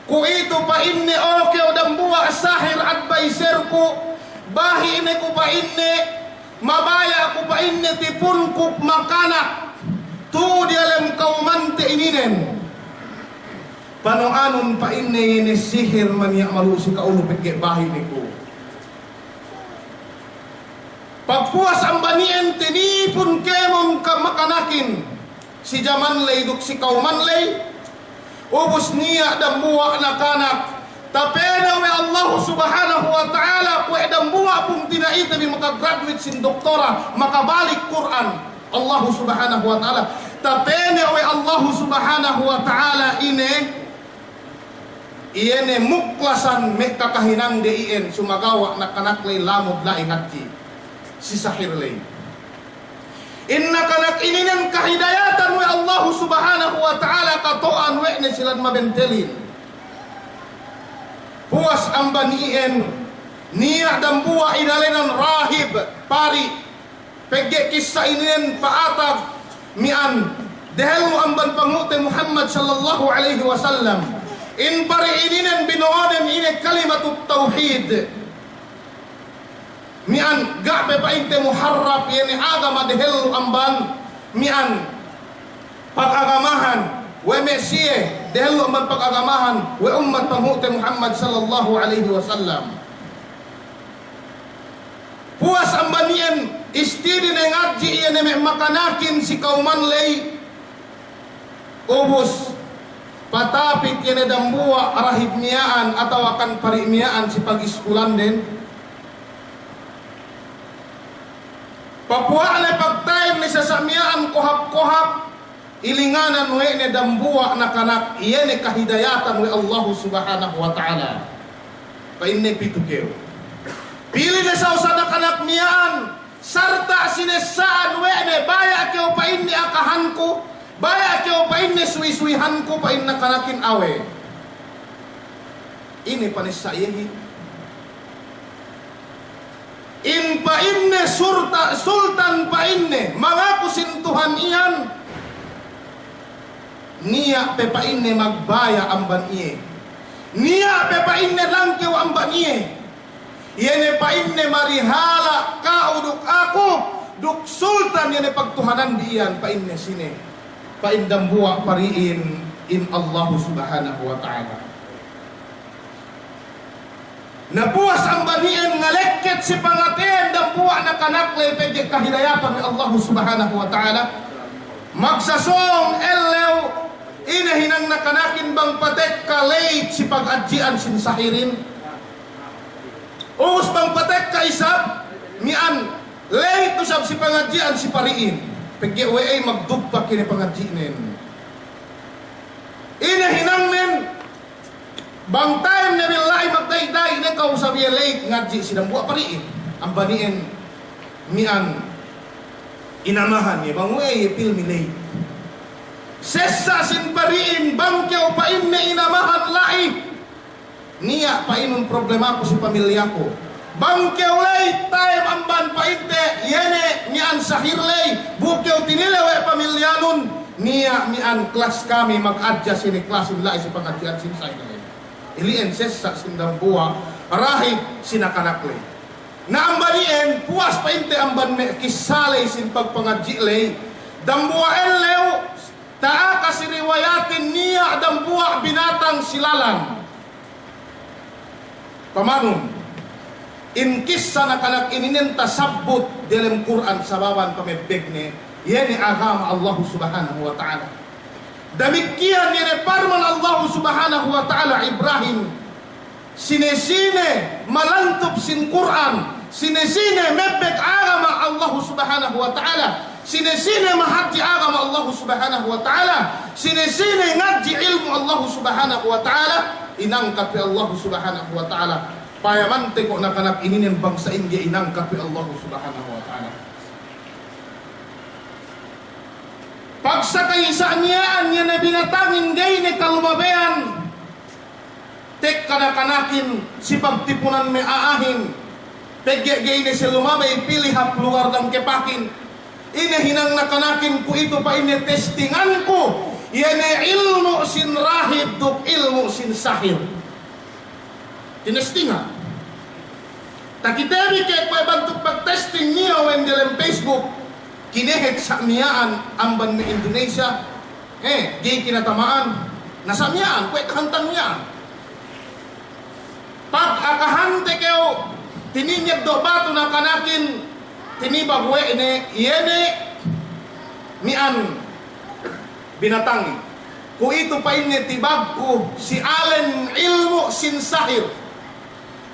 ku ito pa inni okay o dambuwa sahir advisor ko, bahi ini ko pa inni, mabaya ko pa inni tipun ko makana, tu di alam kaumante ininen. Panoanon pa inni yun sihir man ya malusi ka ulo peke bahi ni ko. Pagpuas ang banien tinipon kemon ka makanakin si Jamanlay duk si kaumanlay ubos niya dambuwa na kanak tapena we Allah subhanahu wa ta'ala kwe dambuwa pong tinaita ni makagraduate sin doktora makabalik Quran Allah subhanahu wa ta'ala tapena we Allah subhanahu wa ta'ala iene muklasan me kakahinang deien sumagawa na kanaklay lamod la ingatki si sahir lay. Inna kanak ininan kahidayatan we Allah subhanahu wa ta'ala katoan we na silang mabentelin. Puas ang banien niya dambuwa inalinan rahib pari pegge kisa inin paatag mian dahil mo ang banpangute Muhammad sallallahu alaihi wasallam in pari ininan binoonan ine kalimatut tauhid mian gape pa inte muharrap yani agama dehel amban mian pag-agamahan we mesye dehel amban pag-agamahan we ummat pamute Muhammad sallallahu alaihi wasallam. Puas amban yan istidi na ngadji yan may makanakin si kaumanlay ubos patapit yan dambuwa arahib niyaan ataw akan parimiyaan si pag-iskulan din. Papuwa na pagtime ni sasamyaan kohap-kohap ilinganan we ni dambuwa na kanak iyan ni kahidayatan we Allah subhanahu wa ta'ala pa inni pitukeo pili na sa usa na kanak niyaan sarta sinesaan we ni baya kyo pa inni akahan ko baya kyo pa inni suwi-suwihan ko pa inni kanakin awe ini panisa iyahi in pa inne sultan pa inne mga kusintuhan iyan niya pe pa inne magbaya ang baniye niya pe pa inne langkew ang baniye yene pa inne marihala kauduk ako duk sultan yene pagtuhanan diyan pa inne sine pa indambuwa pariin in Allah subhanahu wa ta'ala. Nabuwas ang banien nga lekket si pangaten dambuwa na kanaklay pwede kahidayatan ni Allah subhanahu wa ta'ala magsasong elew inahinang nakanakin bang patek kalate si pag-adjian sin sahirin uus bang patek ka isab mian late to sab si pangadjian si pariin pwede ay magdugpak kini pangadjinen inahinang nen bang time na billahi magdayday na kausabiya late ngadji sinambuwa pariin ang banien mian inamahan niya, banguay pilmilay. Sesa sin pariin, bangkyaw pain na inamahan lai. Niya painon problema ko si pamilya ko. Bangkyaw lay, time amban painte, yene niyan sahirlay, bukyaw tinilaw pamilyanon. Niya mian klas kami mag-adjust ini klasin lai si pang-adjust sin saylay. Ilien sesa sin dambuwa, rahib sinakanaklay. Na ambanien, puas painte amban me kisalay sin pagpangajilay. Dambuwa enlew, taa kasiriwayatin niya dambuwa binatang silalan. Pamanun, inkis sa nakanak ininenta sabbot dalam Quran sababan pamebegne, yan agama Allah subhanahu wa ta'ala. Demikian yan parman Allah subhanahu wa ta'ala Ibrahim, sinesine malantop sin Quran, sinesine mebek agama Allah subhanahu wa ta'ala, sinesine mahati agama Allah subhanahu wa ta'ala, sinesine ngaji ilmu Allah subhanahu wa ta'ala, inangkat Allah subhanahu wa ta'ala. Payamante ko nakanak ininin bangsa India, inangkat Allah subhanahu wa ta'ala. Pagsakay sa anyaan niya na binatangin gay ni kalumabayan, tek kanakanakin si pagtipunan may aahin, tegge-gay ni si lumabay pili hap lugar ng kepakin, inahinang nakanakin ko ito pa inetestingan ko, yan ay ilmu sin rahib duk ilmu sin sahir. Tinestingan. Takitabi kaya pa bantuk pag-testing niya when dalam Facebook, kinehet sa miyaan amban ng Indonesia, gay kinatamaan, nasa miyaan, kwek hantang miyaan. Pag akahante kayo, tininyag do bato na kanakin, tinibagwe ine, yene, mian, binatangi. Kung ito pa inye tibag ko, si Allen ilmu sin sahir,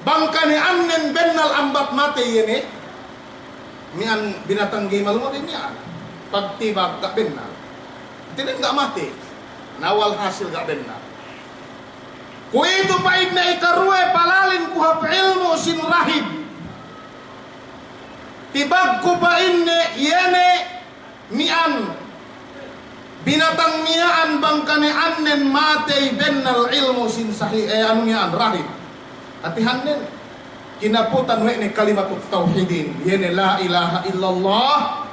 bangka ni annen bennal ambat mate yene, mian binatanggi malumabin niya. Pagtibag ka bennal, tinin ka mati, nawal hasil ka bennal. Kung ito pa inye ikarwe, palalin ko hap ilmu sin rahib, tibag ko pa inye yene, mian, binatang niyaan bangka ni annen matay bennal ilmu sin sahih anong yan rahib atihannen kinaputan we ni kalimatut tauhidin yene la ilaha illallah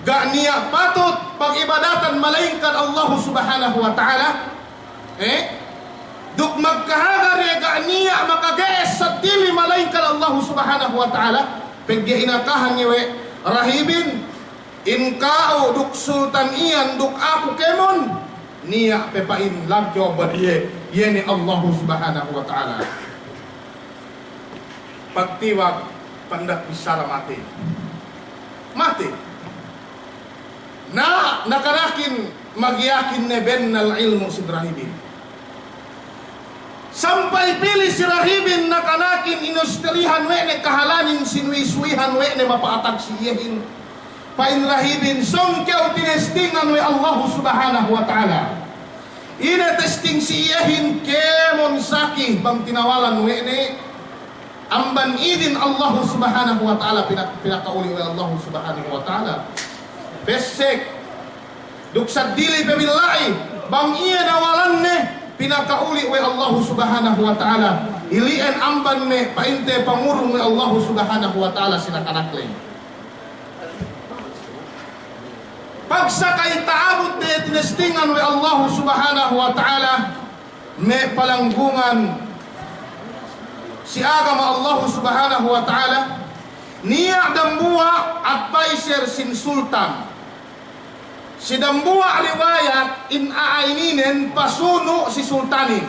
ga niya patut pag-ibadatan malaikat Allah subhanahu wa ta'ala duk magkahagar ga niya makagaes sa dili malaikat Allah subhanahu wa ta'ala pagge inakahan niya we rahibin in kao duk sultan iyan duk aku kemon niya pepain lagyo badiye yene Allah subhanahu wa ta'ala pagtiwag pandak bisara mati na nakarakin magyakin ne bennal ilmu si rahibin sampai pilih si rahibin nakanakin inustrihan we ne kahalanin sinwiswihan we ne mapaatag siyehin pain rahibin songkyaw tinestingan we Allah subhanahu wa ta'ala ina testing siyehin kemon saki bang tinawalan we ne amban idin Allah subhanahu wa ta'ala pinakauli we Allah subhanahu wa ta'ala besek duksad dili pebilai bang iya nawalan ne pinakauli we Allah subhanahu wa ta'ala ilien amban ne painte pangurung we Allah subhanahu wa ta'ala sinakanakling pagsakay taabot na tinestingan we Allah subhanahu wa ta'ala may palanggungan si agama Allah subhanahu wa ta'ala niya dambuwa advisor sin sultan si dambuwa riwayat in aaininen pasuno si sultanin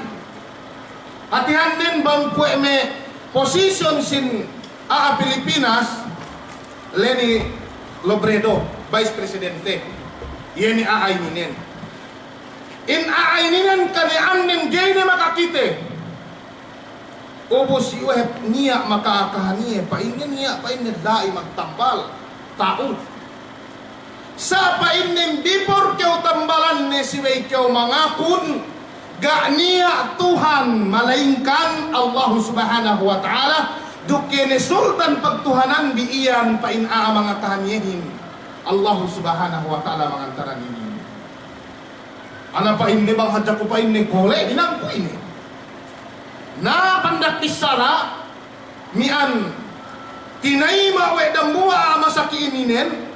atihan din bang me position sin Pilipinas Leni Robredo Vice Presidente yeni aaininen in aaininen kanianin gayne makakite ubos iwahep niya makaakahaniye painin niya painin dai magtambal tao sa painin before kyaw tambalan ne siway kyaw mangakun ga niya Tuhan malaingkan Allah subhanahu wa ta'ala dukke ne sultan pagtuhanan biiyan pain mga kahaniyehin Allah subhanahu wa ta'ala mangantaran ini. Ana pa inni bang hadya ko pa inni kole, inang ko ini. Na pandak isara, mian, tinaima we dambuha masaki ininen,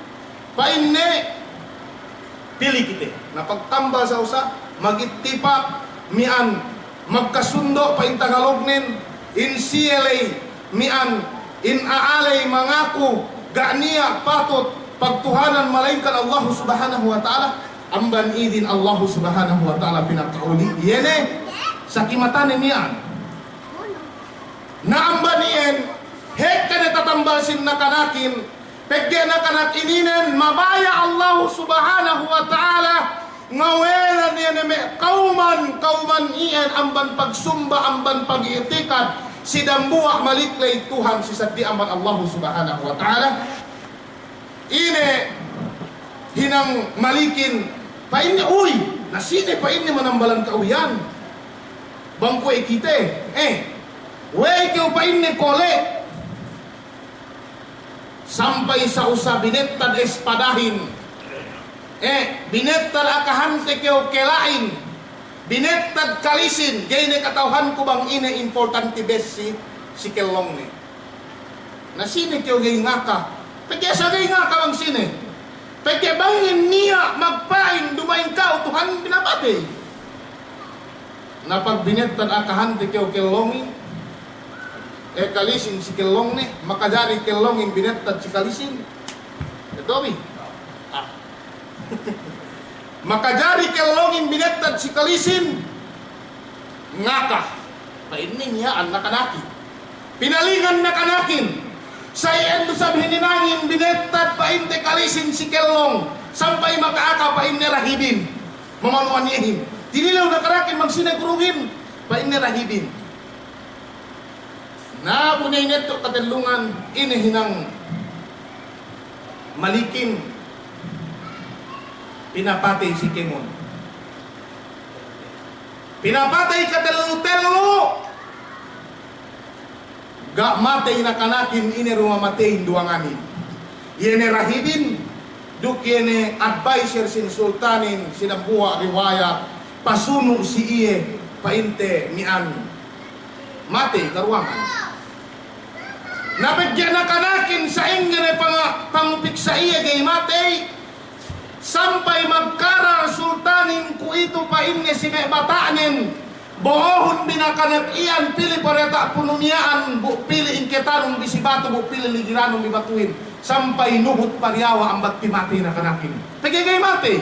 pa inni, pili kita. Na pagtambal sa usa, magitipak, mian, magkasundo pa in Tagalognin, in CLA, mian, in aalay mangaku, ganiya patot, pagtuhanan malainkan Allah subhanahu wa ta'ala, amban idin Allah subhanahu wa ta'ala pinakauli. Yene, sa kimatanin niyan. Na amban iyan, hek ka natatambasin na kanakin, pegge na kanakininen, mabaya Allah subhanahu wa ta'ala, ngaweran niya na may kauman iyan, amban pagsumba, amban pag-iitikat, si dambuak maliklay Tuhan, si saddi amban Allah subhanahu wa ta'ala, ine, hinang malikin, painnya, uy, nasine painnya manambalan kauyan, bangko ikite, wey kau painnya kole, sampai sa usa binettad espadahin, binettad akahante kau kelain, binettad kalisin, gay ne katauhan ko bang ine importante best si kelong ne, nasine kau gay ngaka, pagkaya sa gay ngaka bang sine, pagkaya bangin niya magpain, dumain ka, Tuhan binabate. Na pag binettad akahante kau kelongin, kalisin si kelong ne, makajari kelongin binettad si kalisin. Ito mi. Makajari kelongin binettad si kalisin, ngaka, painin niya ang nakanaki. Pinalingan nakanakin. Sa iyan sabihin ninangin, binettad painte kalisin si kelong, sampai makaaka painte rahibin, mamanuanihin. Tinilaw na karakin magsinagurugin, painte rahibin. Na punay neto katalungan, inihinang malikin, pinapatay si Kimon. Pinapatay katelu-telu, ga matay na kanakin ini rumamatay duwanganin. Yene rahibin, duk yene advisor sin sultanin, sinambuha riwayat, pasuno si iye, painte mian, matay karuangan. Napagyan na kanakin sa ingene pangupik sa iye gay matay, sampai magkarar sultanin ku ito painne si may bataanin, bohon binakanak iyan, pili pareta pununiaan, pili ingketanong bisibato, pili ligiranong bibatuin, sampai nuhut pariyawa ang bagtimati na kanakin. Tagagay mati,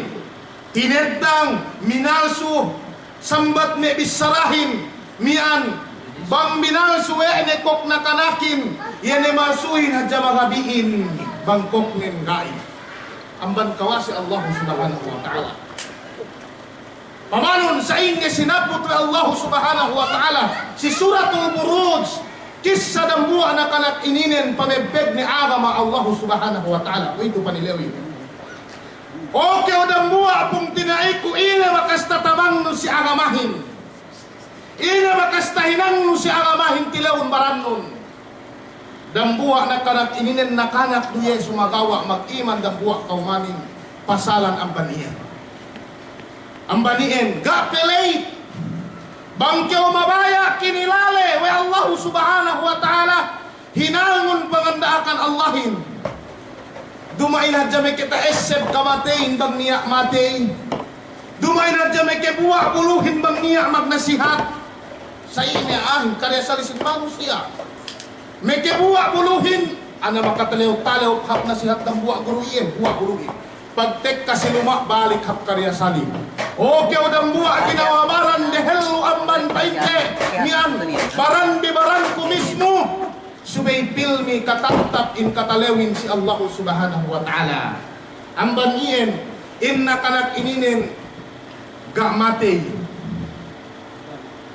tinedang, minalso, sambat me bisarahin, mian, bang minalso nekok na kanakin, yan masuhin hadya magabiin, bangkok nen gai. Amban kawasi Allah subhanahu wa ta'ala. Pamanon sa inyo sinabot na Allah subhanahu wa ta'ala si Suratul Buruj, kissa dambuha na kanak ininen pamebeg ni agama Allah subhanahu wa ta'ala. Ito panilewi. Okay o dambuha pong tinaik ko ina makastatabang no si agamahin. Ina makastahinang no si agamahin tilawon baranon. Dambuha na kanak ininen na kanak duye sumagawa mag-iman dambuha kaumaning pasalan ang baniya. Ang banien, gapilay, bangkyaw mabaya, kinilale, we Allah subhanahu wa ta'ala, hinangon pangandaakan Allahin. Dumain hadya may kita esep kamatein bang niya matein. Dumain hadya may kebuwa buluhin bang niya magnasihat. Sa ina ahin, karya salisin manusia. May kebuwa buluhin, ana makatalew-talew hap nasihat ng buwa guruin, buwa guruin. Pagtek kasi luma, balik hap karya salim. Okay, udang buwa ginawa baran dehelu amban painte nian baran di baran ku mismo subay pilmi katatap in katalewin si Allah subhanahu wa ta'ala. Amban iyen inna kanak ininen ga matay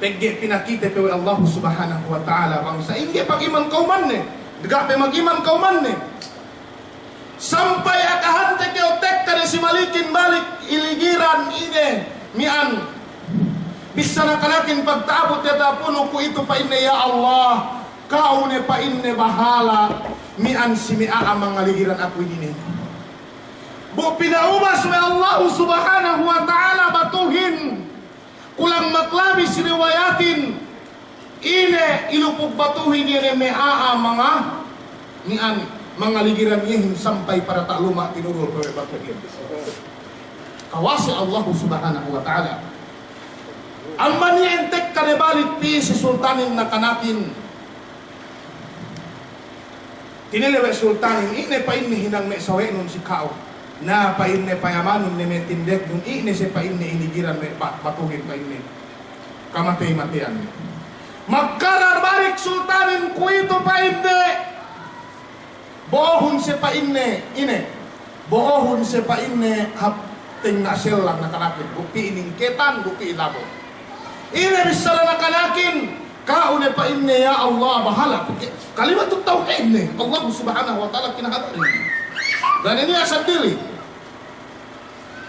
pegge pinakita pe Allah subhanahu wa ta'ala bang sa inge pag-iman kauman ne daga pe mag-iman kauman ne sampai akahante kau tek kada si malikin balik iligiran ine mian bisa nakanakin pagtaabot yata puno ko ito pa inne ya Allah kau ne pa inne bahala mian si mia ang mga ligiran ako ini Bu pinaubas may Allah subhanahu wa ta'ala batuhin. Kulang maklabi siniwayatin. Ine ilupog batuhin niya may mga nian mga ligiran niya sampai para taluma tinurul para batuhin. Kawasi Allah subhanahu wa ta'ala. Ang manientek kanebalit pi si sultanin na kanakin. Tinilewe sultanin, ine pa inni hinang may sawe nun si Kao. Na pa inni payamanon ni may tindek nun, ine si pa inni inigiran may batuhin pa inni. Kamatay-matian. Magkararbarik sultanin kuito pa inni. Boohon si pa inni, ine. Boohon si pa inni hapting na silang na kanakin. Bupi iningketan, bupi ilabo. Ine bisala na kanakin. Kaune pa inni ya Allah bahala. Kalimat tauhid ni Allah subhanahu wa ta'ala kinahadari. Dan ini asal diri.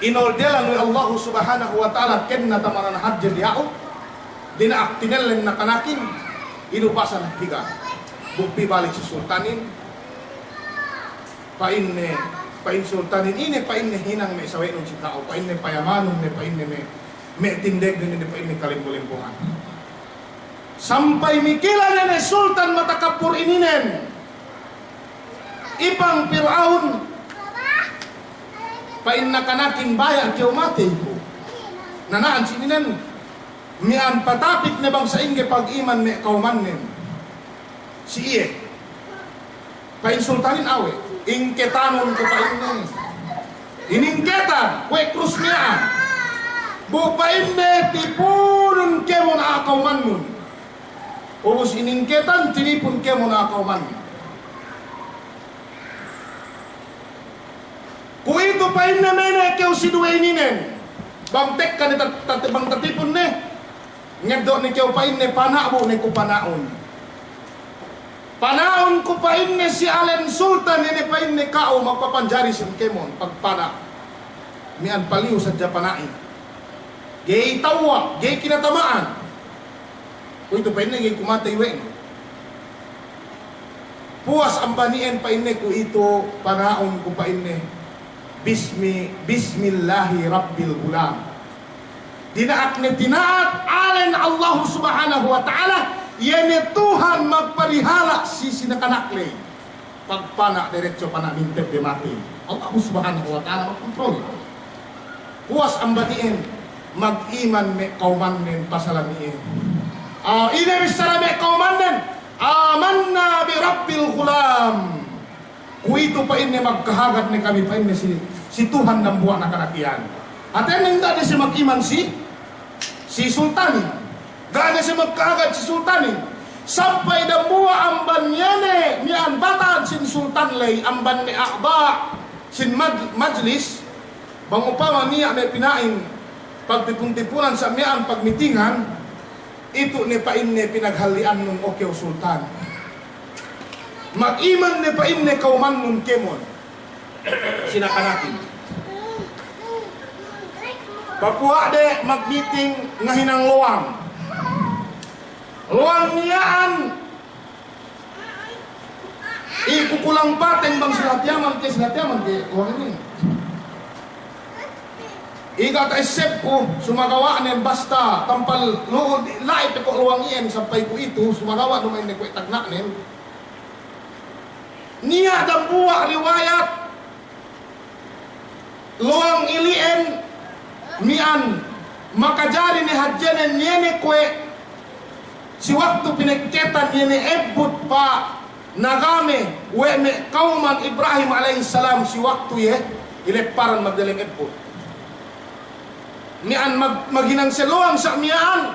Inoldelan ni Allah subhanahu wa ta'ala kenna tamaran hajjil ya'u. Dina aktinellen na kanakin. Inubasan higa. Bukti balik si sultanin. Pa inni sultanin. Ini pa inni hinang may sawenong si tao. Pa inni payamanong ni pa inni may tindeg din ni pa inni kalimpulimpungan. Sampai mikila na sultan matakapur ininen. Ipang Fir'aun. Pain na kanaking bayak kiyo mati ko. Nanaan sininen. Mian patapik na bang sa inge pag-iman ni kaumanin. Si iye. Pain sultanin awe. Ingketanon ko pain na. Iningketan. Kwe krus niya. Bupain na tipunun kemo na kauman mo. Ubus iningketan, tinipun ke mo na kauman. Kung ito pa in na mene, kaya si duwa ininen. Bangtek ka ni bang tatipun ne. Ngedok ni kaya pa in ne, panabo ni ko panaon. Panaon ko pa in ne si Alen Sultan, ini pa in ne kao, magpapanjari sin kemon, pagpana. Mian paliw sa Japanain. Gay tawa, gay kinatamaan. Kung ito pa inay kumatay wen. Puas ang panien pa inay ko ito panaon ko pa inay. Bismillahi Rabbil Gulam. Dinaat ni tinaat alen Allah subhanahu wa ta'ala. Yene Tuhan magparihala si sinakanakle. Pagpana diretso panamintep de mati. Allah subhanahu wa ta'ala magkontrol. Puas ang panien mag-iman me kaumanin pasalamien. Ini bisa nabi kaumanen amanna bi Rabbil Gulam. Kuito pa ini magkahagat ni kami pa ini si Tuhan ng buwan na kanakian. At yan hindi siya mag-iman si Sultanin. Gana siya magkahagat si Sultanin. Sampai ng buwa ang banyane miyan batad sin Sultan lay ang banne akba sin majlis bang upama niya may pinain pagtipun-tipunan sa miyan pagmitingan. Ito ni pa inne pinaghalian ng okyaw sultan. Mag-iman ni pa inne kauman ng kemon. Sinakanakin. Papuwa de mag-meeting nga hinang luwang. Luwang niyaan. Ikukulang pateng bang sinatyaman ke luwang ini. Iga ta isip ko, sumagawa nin basta, tampal, lait ko luwang iyan, sampay ko ito, sumagawa naman ni ko itagnak nin. Niya dambuwa riwayat, luwang ilien, mian, makajari ni hadjanen niyene kwe, si waktu pinagketan niyene ebut pa, nagame, we me kauman Ibrahim alaihissalam, si waktu ye, ileparan magdaling ebut. Mian maghinang seluang sa mian.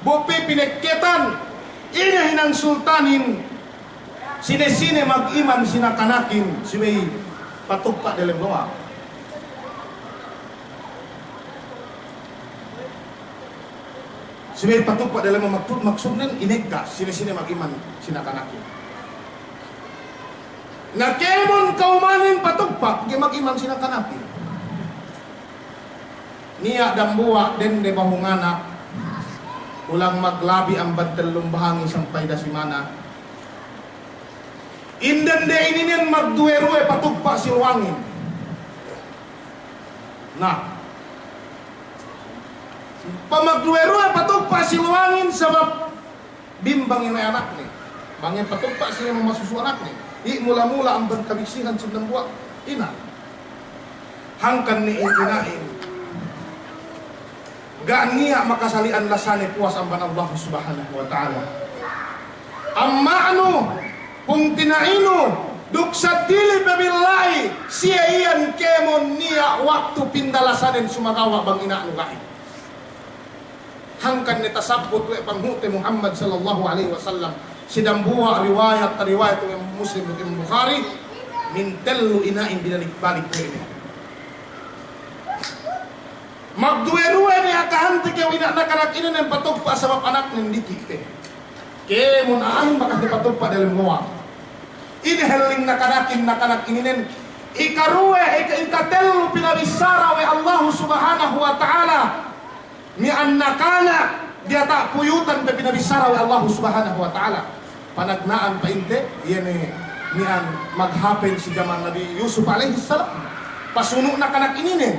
Bope pinagketan. Ina hinang sultanin. Sine-sine mag-iman sinakanakin. Simay patugpa dalam luwa. Simay patugpa dalam maksudnan inegkas. Sine-sine mag-iman sinakanakin. Nakemon kaumanin patugpa. Mag-iman sinakanakin. Niya dambuwa den de bahungana ulang maglabi ang bantel lumbahangi sampay da simana. Indan de ininin magduwe-ruwe patugpa si luwangin. Na. Pamagduero patugpa siluangin sa bimbang yung anak ni. Bangin patugpa sila mga masusuanak ni. Di mula-mula ang bangkabisihan sa buwa. Ina. Hangkan ni inain. Gaan niya makasalian lasani puwas ang Allah subhanahu wa ta'ala. Amma ano, kung tinaino, duksa dili babillahi, siya iyan kemon niya waktu pindalasanin sumagawa bang inaanugain. Hangkan ni tasabot we panghuti Muhammad sallallahu alaihi wasallam sidambuha riwayat ng Muslim at Bukhari mintellu inain binalik-balik ko ini. Magduwe-duwe niya kahanti kayo inanakanak ini ng patugpa sa anak ng dikite. Kaya mo naan makatipatugpa dalam gawa. Inihaling nakanakin ininen ikaruwe ikatellu pinabisara we Allah subhanahu wa ta'ala mi annakana dia tak puyutan pe pinabisara wa Allah subhanahu wa ta'ala panagnaan pa inte yan nian maghapen si zaman Nabi Yusuf alaihi salam pasuno na kanak inine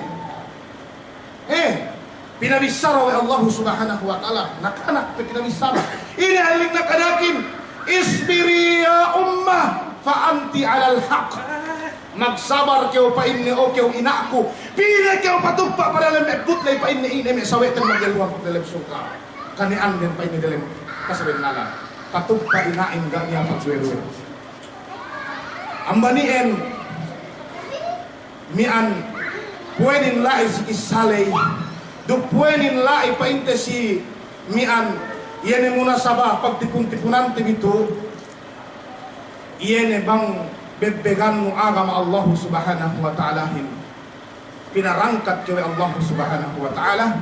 pinabisara wa Allah subhanahu wa ta'ala nakanak pe pinabisara ini aling nakanakin isbiri ya ummah fa anti alal haq magsabar kayo pa inni o kayo inaako pila kayo patugpa para lang butlay pa inni ine sawetan magyaluang pagdalag suka kanian din pa inni dalim kasabin nala patugpa inain ganya pagsuero ang banien mian pwedeng lai si isalay do pwedeng lai pa inte si mian yan muna sabah pagtipun-tipunan tibito yan bang bebegan mo agama Allah subhanahu wa ta'ala pinarangkat kay Allah subhanahu wa ta'ala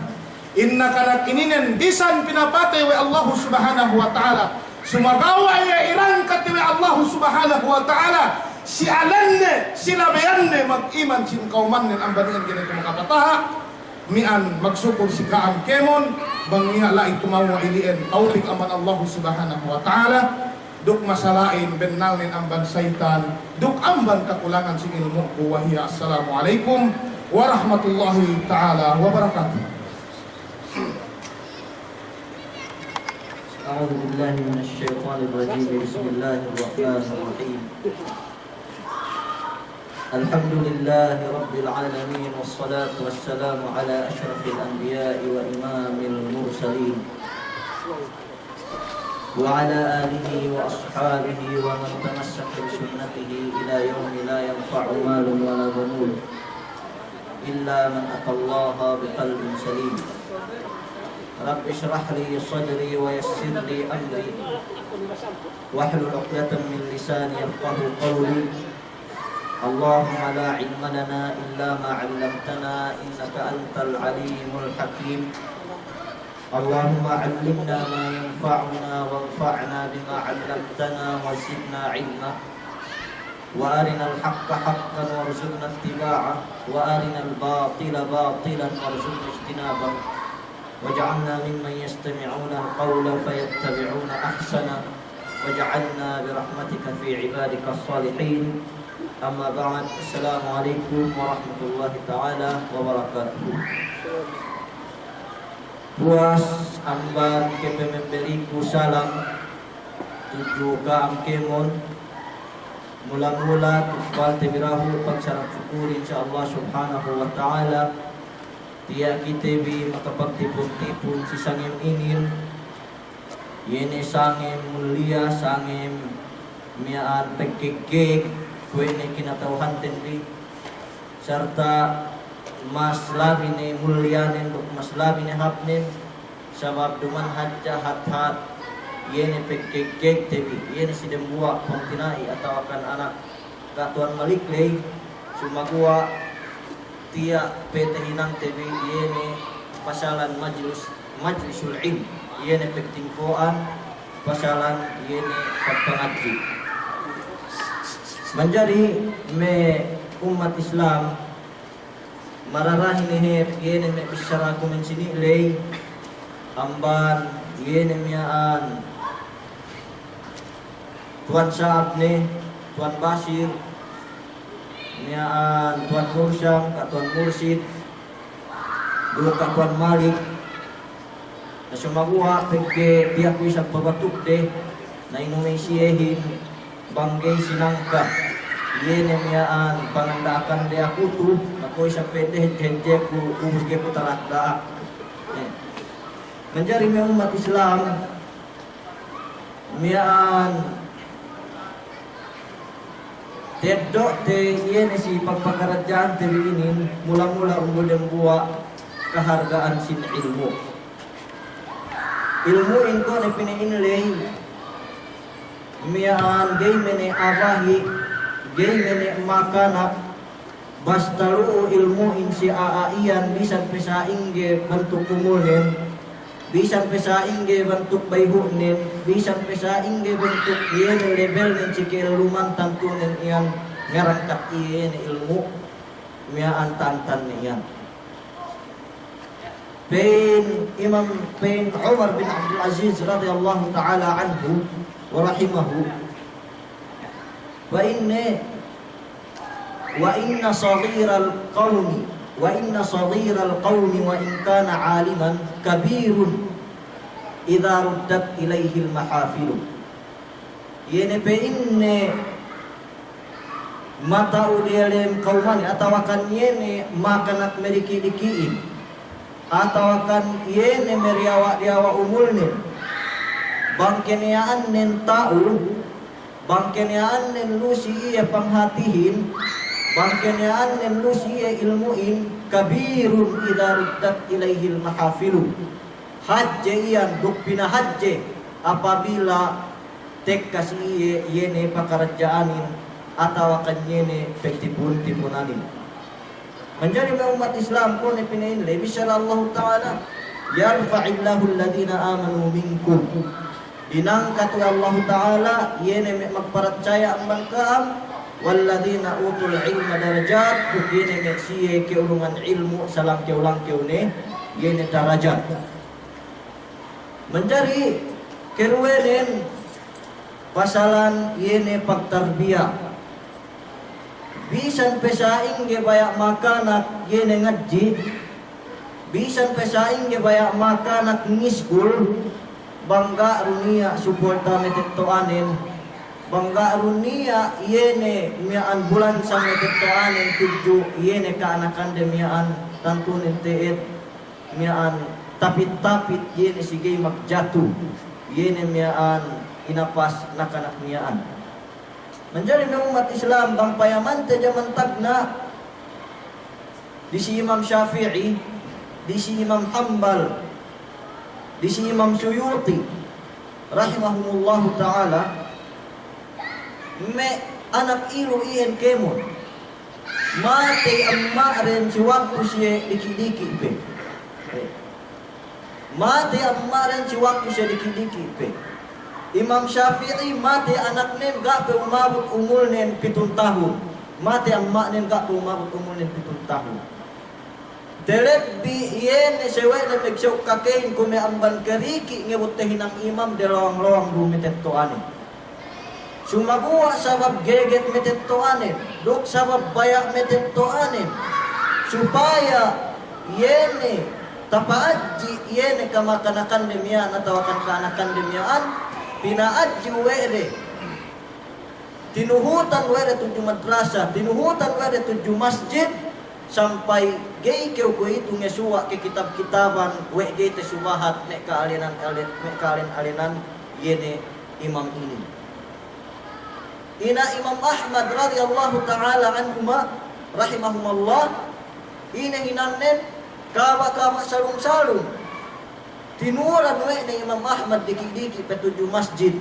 inna kanak ininen bisan pinapatay wa Allah subhanahu wa ta'ala sumagawa ya irangkat kay Allah subhanahu wa ta'ala si alanne sinabayanne mag-iman sin kaumannen ang banian ganito makapataha mian magsukol si kaang kemon bangya lai tumawa ilien taulik aman Allah subhanahu wa ta'ala duk masalain bennalin amban saitan duk amban kakulangan sing ilmu ko wahiya assalamualaikum warahmatullahi taala wabarakatuh. A'udzu billahi minasyaitonir rajim. Bismillahirrahmanirrahim. Alhamdulillahi rabbil alamin wassalatu wassalamu ala asyrafil anbiya'i wa imamil mursalin. وعلى آله وأصحابه ومن تمسك بسنته إلى يوم لا ينفع مال ولا بنون إلا من أتى الله بقلب سليم. رب اشرح لي صدري ويسر لي أمري واحلل عقدة من لساني يفقهوا قولي. اللهم لا علم لنا إلا ما علمتنا إنك أنت العليم الحكيم. اللهم علمنا ما ينفعنا وانفعنا بما علمتنا وزدنا علما وارنا الحق حقا وارزقنا اتباعه وارنا الباطل باطلا وارزقنا اجتنابه واجعلنا ممن يستمعون القول فيتبعون احسنه واجعلنا برحمتك في عبادك الصالحين. اما بعد السلام عليكم ورحمه الله تعالى وبركاته. Puas amban ke pememberiku salam tuju ka amkemon mula-mula tukbal tebirahu pagsarap syukur insyaallah subhanahu wa ta'ala tiya kita bi makapagtipon-tipon si sangim inin yene sangim mulia sangim miaan pagkikik kuwene kinatauhan tenbi serta mas labi ni mulyanin duk mas labi ni hapnin sabab duman hajja hat-hat yene pekek tebi yene sidembuwa pangtinai atau akan anak katuan maliklay sumagua tia pete hinang tebi yene pasalan majlisul ilm yene pektingkoan pasalan yene pagpangaji menjadi me umat Islam mararahin niher yene me bisyara kumen sini lay amban yene miyaan Tuan Saab ni Tuan Basir miyaan Tuan Mursyam ka Tuan Mursid dulu kakuan Malik na sumaguha pagke pihak ko isang pabatuk de na Indonesiahin banggay sinangka yene miyaan pangandakan de ako tu ako isang pwede henje ko ubusge ko tarakda menjadi umat Islam miyaan Tedok te yene si pagpakarajaan te ini mula-mula unggul dan buah kehargaan sin ilmu. Ilmu inko ne pinainlay miaan gay mene abahi gay mene makanap basta lu ilmu in si aaian bisan pesaing ge bentuk umulin bisan pesaing ge bentuk bayhunin bisan pesaing ge bentuk yene level nin cikil lumantan tunen iyan ngarangkat yene ilmu miaan tantan iyan Imam Umar bin Abdul Aziz radhiyallahu taala anhu wa rahimahu wa inna saghiral qawmi wa in kana aliman kabirun idza ruddat ilaihi al-mahafil yene pe inne mata ulilem kauman atawakan yene makanat meriki dikiin atawakan yene meriawa diawa umulnin bangkeniaan nen tau bangkeniaan nen lusi iya panghatihin bangkeniaan nen lusi iya ilmuin kabirun idza ruddat ilaihi al-mahafilu hajje iyan duk pina hajje apabila tek kasih yene pakarajaanin atawakan yene pegtipun-tipunanin menjadi umat Islam ko ne pinainlay bisara Allah Ta'ala yarfa'illahu alladhina amanu minkum dinangkat Allah Ta'ala yene magparacaya ang bangkaam walladhina utul ilma darajat yene siye keulungan ilmu salang keulang-keu ne yene darajat menjadi keruwenen pasalan yene pagtarbiyah bisan pesaing ge bayak makanak yene ngaji bisan pesaing ge bayak makanak ngiskul bangga runia suporta metettoanen bangga runia yene miaan bulan sa metettoanen tuju yene kaanakan de miaan tantunen teet miaan tapit-tapit yene sige magjatu yene miaan inapas nakanak miaan menjadi umat Islam bang payaman te jaman tagna di si Imam Syafi'i di si Imam Hanbal di si Imam Suyuti rahimahumullahu ta'ala me anak ilu iyan kemon mati amma ren si waktu siya diki-diki pe mati amma ren si waktu siya diki-diki pe Imam Syafi'i mati anak nen gak pe umabot umul nen 7 tahun. Mati ang mak nen gak pe umabot umul nen 7 tahun. Telebi yen sewe na megsok kakein kume amban keriki ngebut tehinang imam de lawang-lawang bumitettoanin. Sumaguwa sabab geget metettoanin, duk sabab bayak metettoanin. Supaya yene tapaadji yene kamakanakan demian atau akan kaanakan demian pinaadji were tinuhutan were 7 madrasah tinuhutan were 7 masjid sampai gay keu ko itu ngesuwa ke kitab-kitaban we gay te subahat nek kaalinan yene imam ini ina Imam Ahmad radhiyallahu taala anhuma rahimahumullah ina hinannen kawa-kawa salung-salung tinuran we ni Imam Ahmad diki-diki pe 7 masjid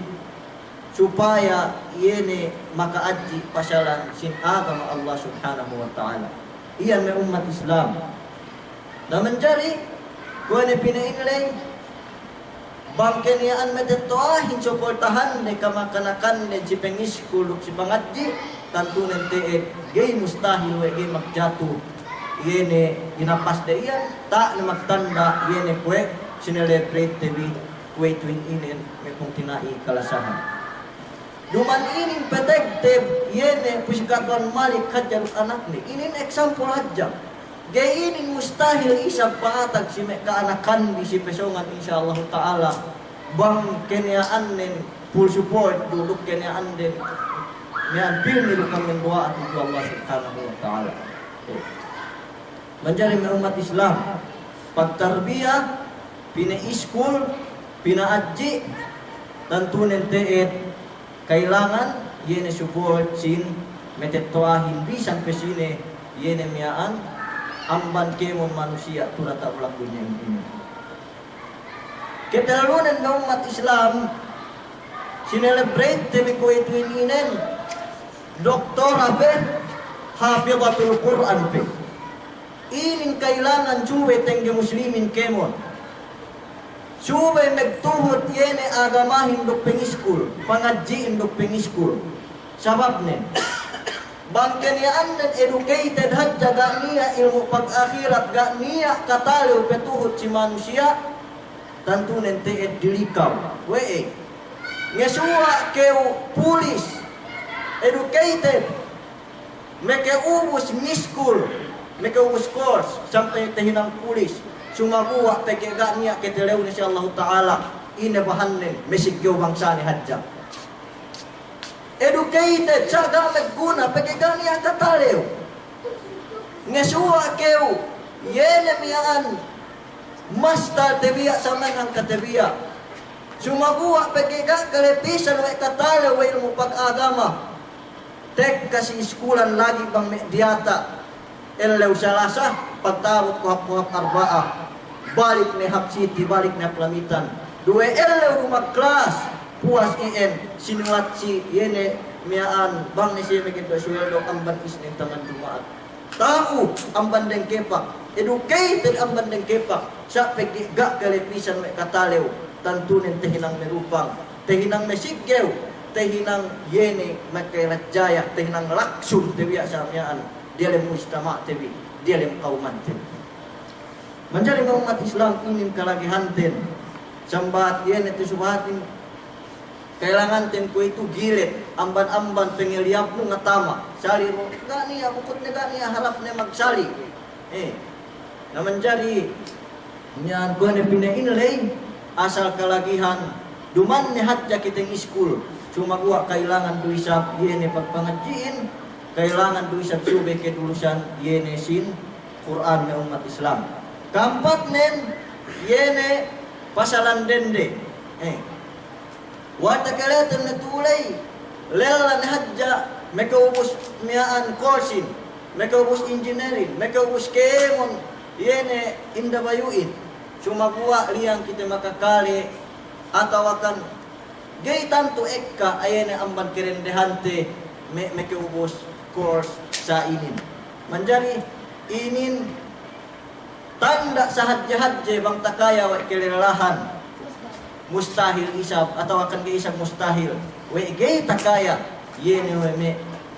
supaya yene makaaji pasalan sin agama Allah Subhanahu wa taala. Iyan may umat Islam. Na menjadi ko ne pinainlay bangkenian metettoahin suportahan ne kamakanakan ne jipengis kuluk si bangadji tantunen teet gay mustahil we gay magjatu yene ginapas de iyan ta na magtanda yene kwe sinelebrate TV kwe twin inin may kung tinai kalasahan duman inin petegteb yene pusikakon malik kadjarus anak ni inin example aja Gainin mustahil isab paatag si may kaanakan di si pesongan insyaallah ta'ala. Bang kenyaan nin full support duduk kenyaan din. Niyan pilmi kang doa at Allah subhanahu wa ta'ala. Menjadi umat Islam pagtarbiyah, pina-school, pina-adji, tantunin teet, kailangan yene support sin metettoahin bisan pesine yene miyaan amban kemo manusia turata ulang dunia ini. Ketelalunan ng umat Islam sinelebrate temi ko ito ininen doktor ape hafizatul Quran pe inin kailangan suwe tengge muslimin kemon suwe megtuhot yene agamahin dok pengiskul pangadjiin dok pengiskul sabab nen bangken yaan dan educated hadja gak niya ilmu pag-akhirat gak niya kataliw petuhot si manusia tentu nanti dilikaw wee ngesuwa keu pulis educated meke ubus miskul meke ubus course sampai tehinang pulis sumabuwa peke gak niya ketelew ni si Allah Ta'ala inabahanin mesigyaw bangsa ni hadja educated sa gamit guna peke gak niya kataliw ngesuwa keu yene miyaan Masta tebiya sa manang katebiya. Sumaguwa pagkiga kalepisan wa katala wa ilmu pag-agama. Tek kasi iskulan lagi bang mediata. Elew salasa pagtarot ko hap arbaa. Balik ni Hap City, balik ni Plamitan. Dua elew rumagklas. Puas ien sinuat si yene miyaan bang ni siya megito sweldo ang ban isnin taman Jumaat. Tao ang bandeng kepak. Educated ang bandeng kepak. Sa pagkiga kalepisan wa katalew. Tantunin tehinang merupang, tehinang mesiggew, tehinang yene makairatjaya, tehinang laksum tebiya sa amyaan, dialem mujtama tebi, dialem kauman tebi. Menjadi umat Islam ingin kalagihantin, sambat yene te subahatin, kailangan ten ko itu gilit, amban-amban pengeliap mo ngatama, sali mo, gani bukod na gani harap na magsali. Na menjadi nyan ko na pinainlay, asal kalagihan duman ni hadja kiteng iskul cuma gua kailangan tuisap yene pagpangajiin kailangan tuisap sube kedulusan yene sin Quran na umat Islam kampat nen yene pasalan dende wata kalatan na tulay lelan hadja mekaubus miaan korsin mekaubus engineering mekaubus kemon yene indabayuin sumaguwa liyang kita makakali atau akan gay tanto ekka ayene amban kirendehante mekeubos course sa inin menjadi inin tanda sa hadja-hadja bang takaya wa kilalahan mustahil isab atau akan gay isab mustahil we gay takaya yene we me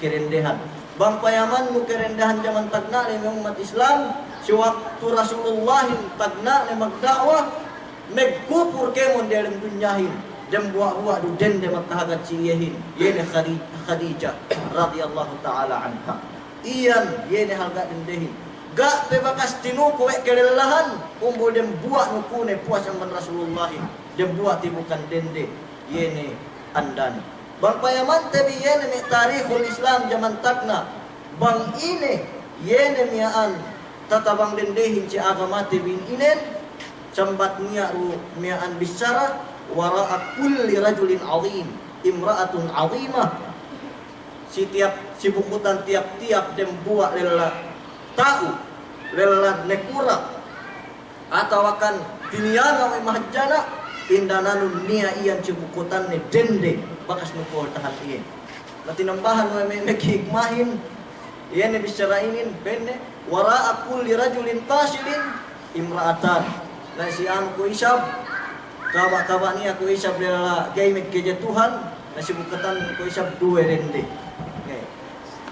kirendehan bang payaman mo kirendehan zaman tagna ni umat Islam si waktu Rasulullah tagna ni magdakwah megkupur kemon dalam dunyahin dan buah-buah du dende magkahagat siyehin yene Khadijah radhiyallahu taala anha iyan yene halga dendehin gak bebakas tinuko we kelelahan umbul dem buah nukune puas amban Rasulullah dem buah tibukan dende yene andan bang payaman tabi yene me tarikhul Islam zaman tagna bang ini yene miaan tatabang dendehin si agamati bin inen sambat niya miyaan bisara wara'a kulli rajulin azim imra'atun azimah si bukutan tiap-tiap dem buat lela tau lela nekura atau akan tiniyana wa mahjana indananun niya iyan si bukutan ni dende bakas nukul tahan iyan matinambahan wa may hikmahin iyan ni bisara inin benne wara'a kulli rajulin tasilin imra'atan na si ko isab kawa niya ko isab lela gaimik kejatuhan na si bukatan ko isab duwe dende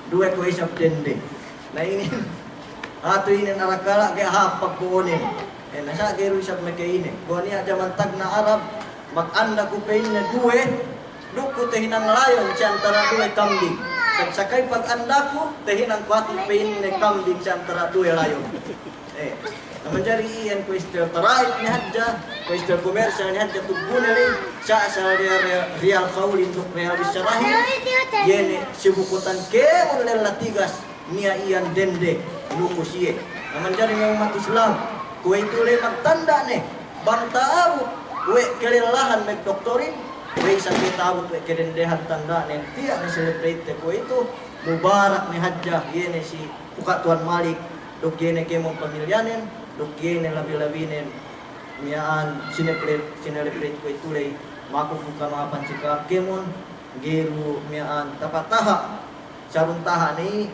duwe ko isab dende na ini ato inin arakala kaya hapag buonin nasa gero isab mekaine ko niya jaman tag na Arab mag-anda ko pain na duwe duk ko tehinang layon siya antara duwe kambing Sakay pag-anda ko, tahin ang 4 pain ni kambing sa antara 2 layo. Naman jari iyan question tarait ni hadja, question komersial ni hadja tubunan ni sa real kaulin untuk real bisarahin. Yene sibukutan ke ulen latigas niya iyan dende lukusiye. Naman jari ng umat Islam, kue itu le magtanda ni bantaaw, kue kelelahan meg doktorin. Way sa kitawot way kedendehan tanda nen tiyak ni celebrate ko itu mubarak ni hadja yene si puka Tuan Malik dok yene kemong pamilyanen dok yene labi-labinen miaan sinelebrate ko itu lay mako buka mapan sika kemon geru miaan tapataha sarun taha ni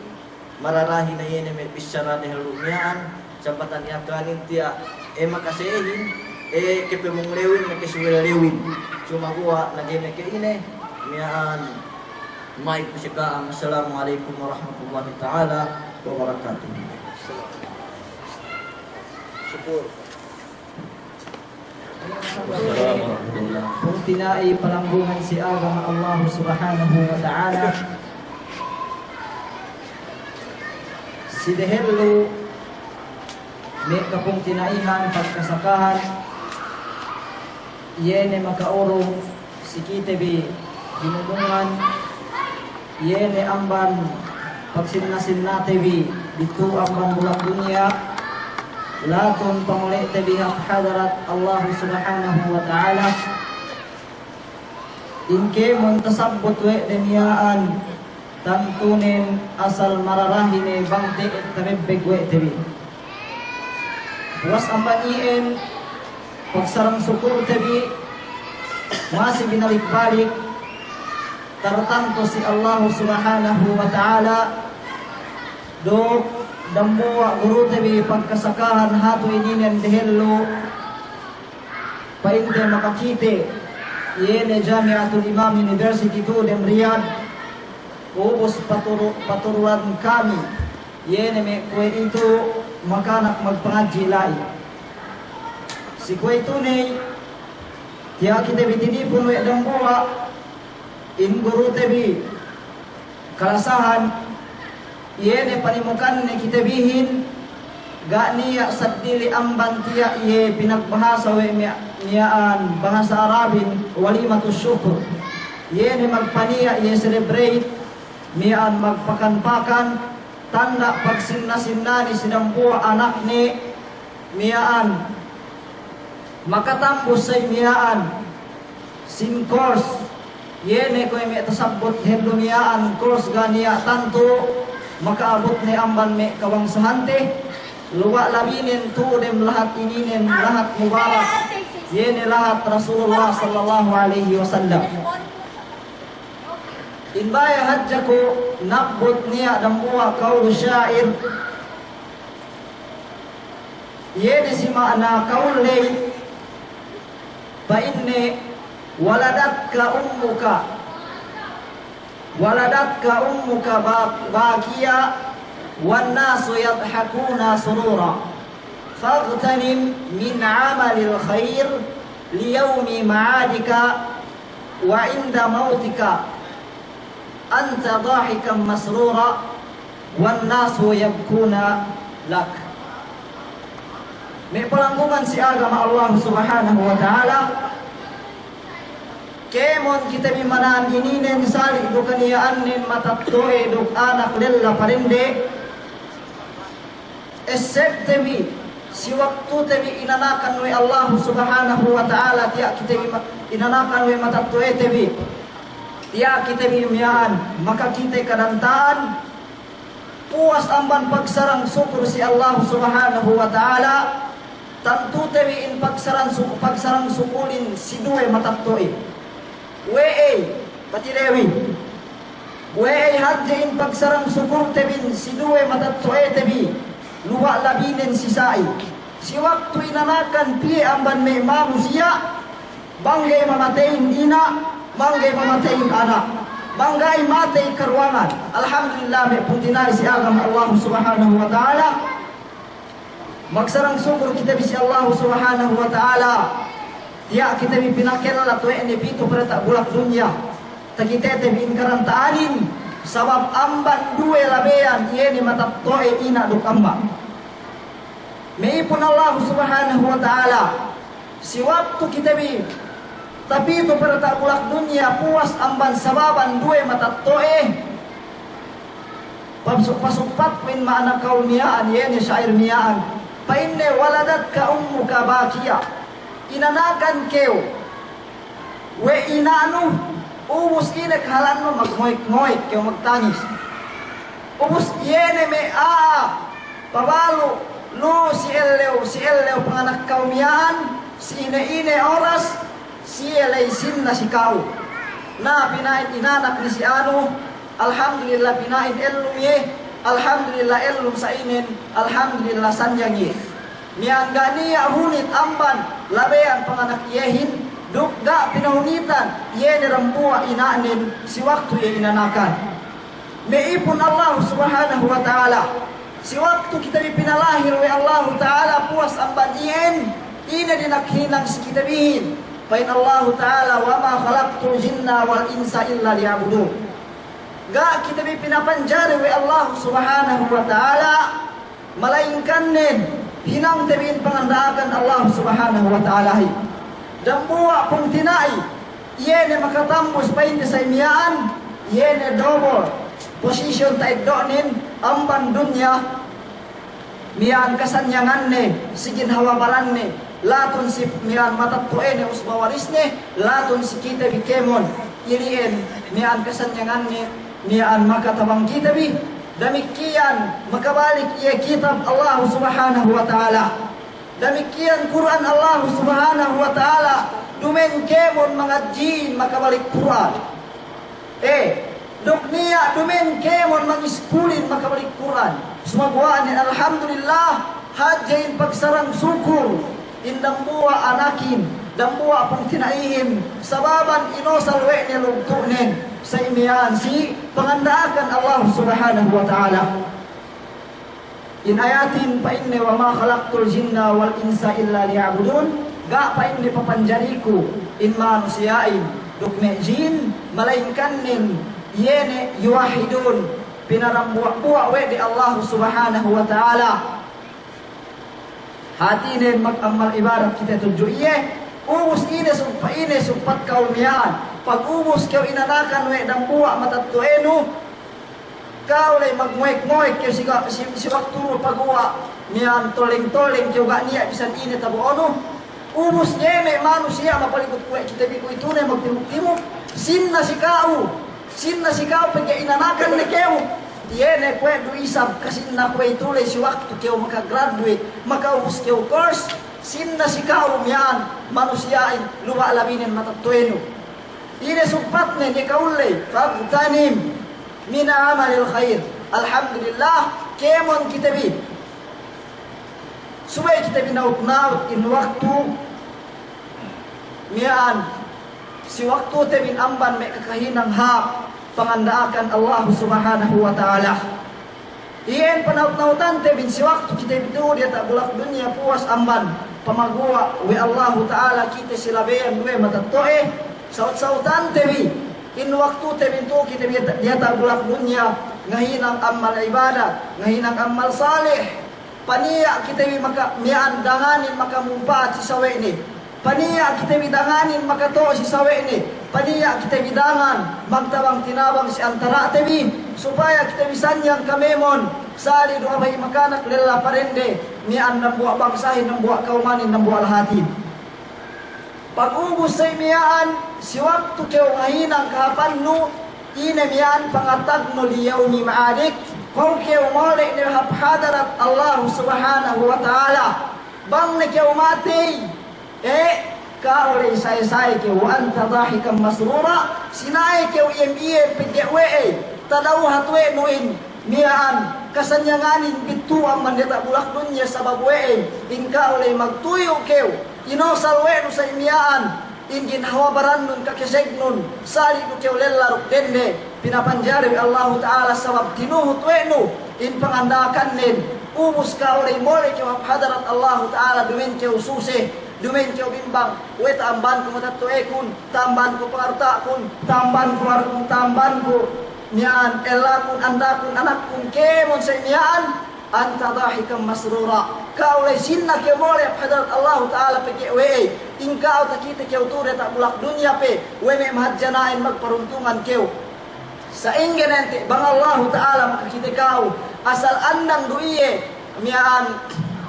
mararahi na yene me bisyara ni halu miaan sabatan yakanin tiyak makasehin kepemong lewin na kesuwel lewin cuma gua nagene ke ini miaan mai kusika assalamualaikum warahmatullahi taala wabarakatuh. Syukur. Kung tinai palanggungan si agama Allah subhanahu wa ta'ala si dehelu may kapong tinaihan pagkasakahan yene makaurong si kitebi ginulungan yene amban pagsinnasin natebi dito amban bulak dunia laton pamuli tebi hadarat Allah subhanahu wa ta'ala inke muntasabbut we deniyaan tantunin asal mararahine bangte et terebbeg we tebi was amban ien pagsarang syukur tabi masih binalik-balik tertanto si Allah subhanahu wa ta'ala do dambuwa guru tabi pagkasakahan hatu ininen dehelo painte makakite yene Jamiatul Imam University to dem Riyadh ubos paturuan kami yene me kue itu makanak magpangadji lai si kue tunay tiya kita bitinipun we dambuwa in guru tebi kalasahan yene panimukan ni kita bihin ga niya sadili amban tiya ye pinagbahasa we niyaan bahasa Arabin walimatus syukur yene magpaniya ye celebrate miyaan magpakan-pakan tanda pagsinna-sinna ni sinambuwa anak ni miyaan makatambos sa miyaan sin course yene ko may tasabot hendo miyaan course ganiya tanto makaabot ni amban me kawang sahante luwa labinin tudem lahat ininen lahat mubarak yene lahat Rasulullah sallallahu alaihi wasallam inbaya hadja ko nabot niya dambuwa kaulu syair yene si maana kaulay fa inni waladatka ummuka bakiya wan nasu yadhakuna surura faghtanim min amalil khair liyawmi ma'adika wa inda mautika anta dhahikan masrura wan nasu yabkuna lak. May palanggungan si agama Allah subhanahu wa ta'ala kemon kita bimanaan ininen sali do kaniyaan nin matattoe do anak lella parinde except tebi si waktu tebi inanakan we Allah subhanahu wa ta'ala tiya kita inanakan we matattoe tebi tiya kita bimiyaan maka kita kadantaan puas amban pagsarang syukur si Allah subhanahu wa ta'ala tantu tebi in pagsarang sukulin si duwe matattoe wee patilewi wee hadjain pagsarang syukur tebin si duwe matattoe tebi luwa labinen si sai si waktu inanakan piye amban me manusia banggay mamatein ina banggay mamatein anak banggay matay karuangan alhamdulillah me puntinay si agama Allah subhanahu wa ta'ala magsarang syukur kita bisi Allah subhanahu wa ta'ala tiya kita bi pinakilala to ene bito para ta bulak dunya ta kita te bi inkarantaanin Sabab amban duwe labean yeni matattoe ina duk amba. Meipun Allah subhanahu wa ta'ala si waktu kita bi tapi itu pada tak bulak dunia puas amban sababan duwe matattoe pasupat min ma'ana kauniyaan yeni syair niyaan fa inne waladat ka ummuka bakia inanakan keu we inanu ubus ine kahalan mo magmoik-moik keu magtangis ubus yene me pabalo no si ellew panganak kaumiyaan si ine oras si elaysin na si kau na pinain inanak ni si anu alhamdulillah pinain ellum ye alhamdulillah ellum sa inin alhamdulillah sanjang ye niangga niya hunit amban labean panganak yehin dukga pinahunitan ye nirambua inanin si waktu ye inanakan meipun Allah subhanahu wa ta'ala si waktu kita dipinalahir oleh Allah Ta'ala puas amban ien ina dinakhinang si kita bihin pain Allah Ta'ala wa ma khalaqtul jinna wal insa illa liya'budun ga kita dipinapanjari oleh Allah Subhanahu wa Ta'ala malainkan nen hinang tebin pangandaakan Allah Subhanahu wa Ta'ala dan buwa pong tinai iene makatambus pain sa imiyaan iene double position tayo donin amban dunya mian kasanyangan ne sigin hawabaran ne latun si mian matattuene usbawarisne latun si kita bikemon irien mian kasanyangan ne mian makatabang kita bi demikian makabalik ia kitab Allah subhanahu wa ta'ala demikian Quran Allah subhanahu wa ta'ala dumen kemon mga jin makabalik Quran dok niya dumen kemon mangiskulin makabalik Quran sumagwaan alhamdulillah hadjain pagsarang sukur indang buwa anakin dan buwa pang tinaihin sababan inosal we ni lugtunin sa imiyan si pangandaakan Allah subhanahu wa ta'ala in ayatin pa inni wa ma khalaqtul jinna wal insa illa liya'budun ga pa inni papanjariku in manusiyain dok me jin malainkan nin yene yuwahidun pinarambuwa-buwa we di Allah subhanahu wa ta'ala hatinin mag-amal ibarat kita tuju iye ubus ine sumpat kaumiyaan pag ubus kau inanakan we dan buwa matattuenu kau lay magmuik-muik kau si waktu pagwa niyan toling-toling kau gak niya bisan ine tabuono ubus nyeme manusia mapalikot kue kita biku itu na magtimuk-timuk sinna si kau pagka inanakan ni keu yene kue du isab kasi na kue itulay si waktu keu makagraduate makaubos keu course sinna si kau miyan manusiain luwa labinin matattueno ine sumpat na ni kaulay fagtanim mina amalil khair alhamdulillah kemon kita bi subay kita binaut-naut in waktu miyan si waktu tebin amban may kakahinang hap pangandaakan Allah subhanahu wa ta'ala iyan panaut-nautan tebin si waktu kita bitu dia tak bulak dunia puas amban pamagua we Allah ta'ala kita silabayan we matattoe saut-sautan tebi in waktu tebin tu kita dia tak bulak dunia ngahinang amal ibadah ngahinang amal salih paniya kita maka mian danganin maka mumpat si sawe ni paniya kita bidanganin makato si sawe ni paniya kita bidangan magtawang tinabang si antara tebi supaya kita bisanyang kamemon sali doa bay makanak lela parende mian ng buwa bangsahin ng buwa kaumanin ng buwa lahatin pag-ubos sa mian si waktu keu ngahinang kahapan no ine mian pangatag no liyaw ni maadik kung keu mole ni hadarat Allah subhanahu wa ta'ala bang na keu mati kaulay say-say keu anta dahikan masrura sinay keu iem-iem pigyawe tadaw hatwe nuin miyaan kasanyanganin bituang mandeta bulak dunya sabab we in kaulay magtuyo keu inosal we no sa imiyaan in ginhawabaran nun kakiseg nun sali no keu lelarok dende pinapanjari Allah Ta'ala sabab tinuhut we no in pangandakan nin ubus kaulay mole keu hadarat Allah Ta'ala dumin keu susi dumen keu bimbang we tamban ko matattuekun tamban ko pangarta kun tamban ko mian elakun andakun anakun kemon sa mian anta dahikam masrura kau lay sinna ke mole hadrat Allah taala pe ke we ingkau takita ke uture tak bulak dunia pe we me mahajanain magperuntungan keu sa inggenente bang Allah taala makita kau asal andang duiye mian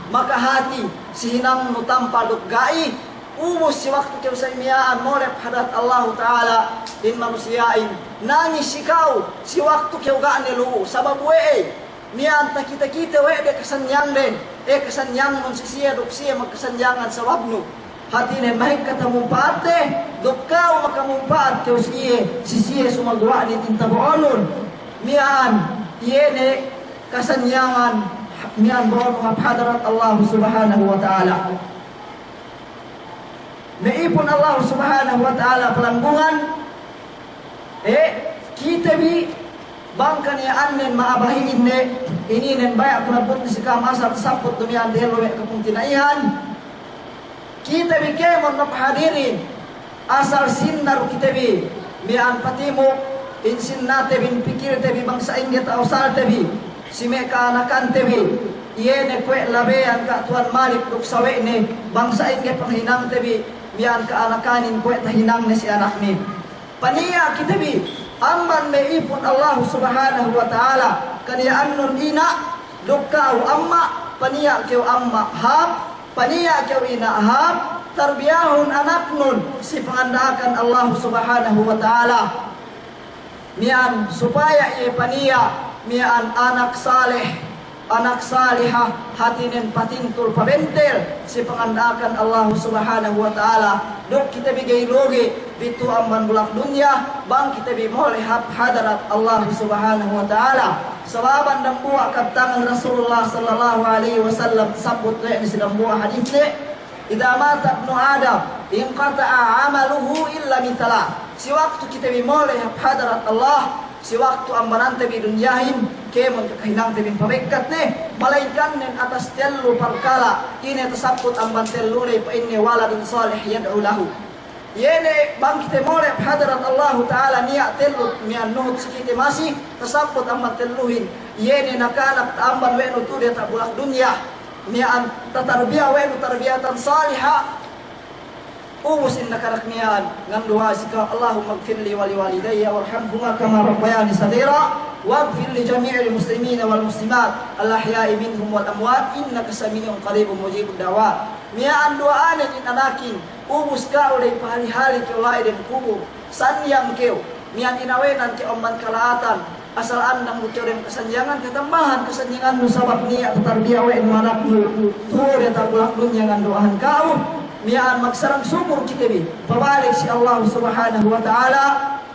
maka hati sihinang no tanpa dugai umus si waktu kau sa mian mole hadrat Allah taala in manusiain nangis si kau si waktu kau ga nelu sabab we mian kita we de kasanyang den kasanyang non siya dok siya magkasanyangan sa wabno hati ne mahig katamumpat de dok kau makamumpat kau siya sumagawa ni tintabonon mian yene kasanyangan mian bono hadarat Allah subhanahu wa ta'ala naipon Allah subhanahu wa ta'ala pelanggungan kita bi bangkan ya annen maabahi ini nen bayak kunabut si kam asal saput dunia delo kapung tinaihan kita bi kemon maphadirin asal sindar kita bi mian patimu in sinnate bin pikir te bi bangsa inget ausal te bi si meka anakan te bi yene kwe labean ka tuan malik duk sawe ne bangsa inget panghinang te bi mian ka anakanin kwe tahinang ne si anak ni paniya kita bi amman meipun Allah subhanahu wa ta'ala kaniya annun ina dukkau amma paniya keu amma hab paniya keu ina hab tarbiyahun anak nun si pengandakan Allah subhanahu wa ta'ala mian supaya ia paniya mian anak saleh anak salihah hatinin patintul pabentel si pengandakan Allah subhanahu wa ta'ala dok kita bigay logi bitu amban bulak dunia bang kita bi moleh hadarat Allah subhanahu wa ta'ala sababan dan buah kaptangan Rasulullah sallallahu alaihi wasallam sabut le ni sedang buah hadis le idza mata ibnu adam inqata'a amaluhu illa min thalath si waktu kita bi moleh hadarat Allah si waktu ambanan tabi dunyahin kemon kakahinang tabi pabekat ne malaikan nen atas telu perkala ini tersaput amban telu le pa inni waladun salih yad'u lahu yene bang kita moleh hadarat Allah taala niat telu mian nuhut sikite masih tersaput amban teluhin yene nakanak amban we nutu dia tak bulak dunia mian tatarbiyah we tarbiyatan salihah umus inna karakmian ngam doa sika Allahumma ighfir li wa li walidayya warhamhuma kama rabbayani saghira waghfir li jami'il muslimina wal muslimat al ahya'i minhum wal amwat innaka samiun qaribun mujibud da'wat mian doa in anakin umus ka ulay pahali-hali ke ulay dem kubur sanyang keu mian inawenan ke omman kalaatan asal andang mucorem kesanjangan ketambahan kesanjangan musabab niat tarbiyah we manak tuh dia tak bulak dunya ngan doahan kau mian magsarang syukur kita bi pabalik si Allah subhanahu wa ta'ala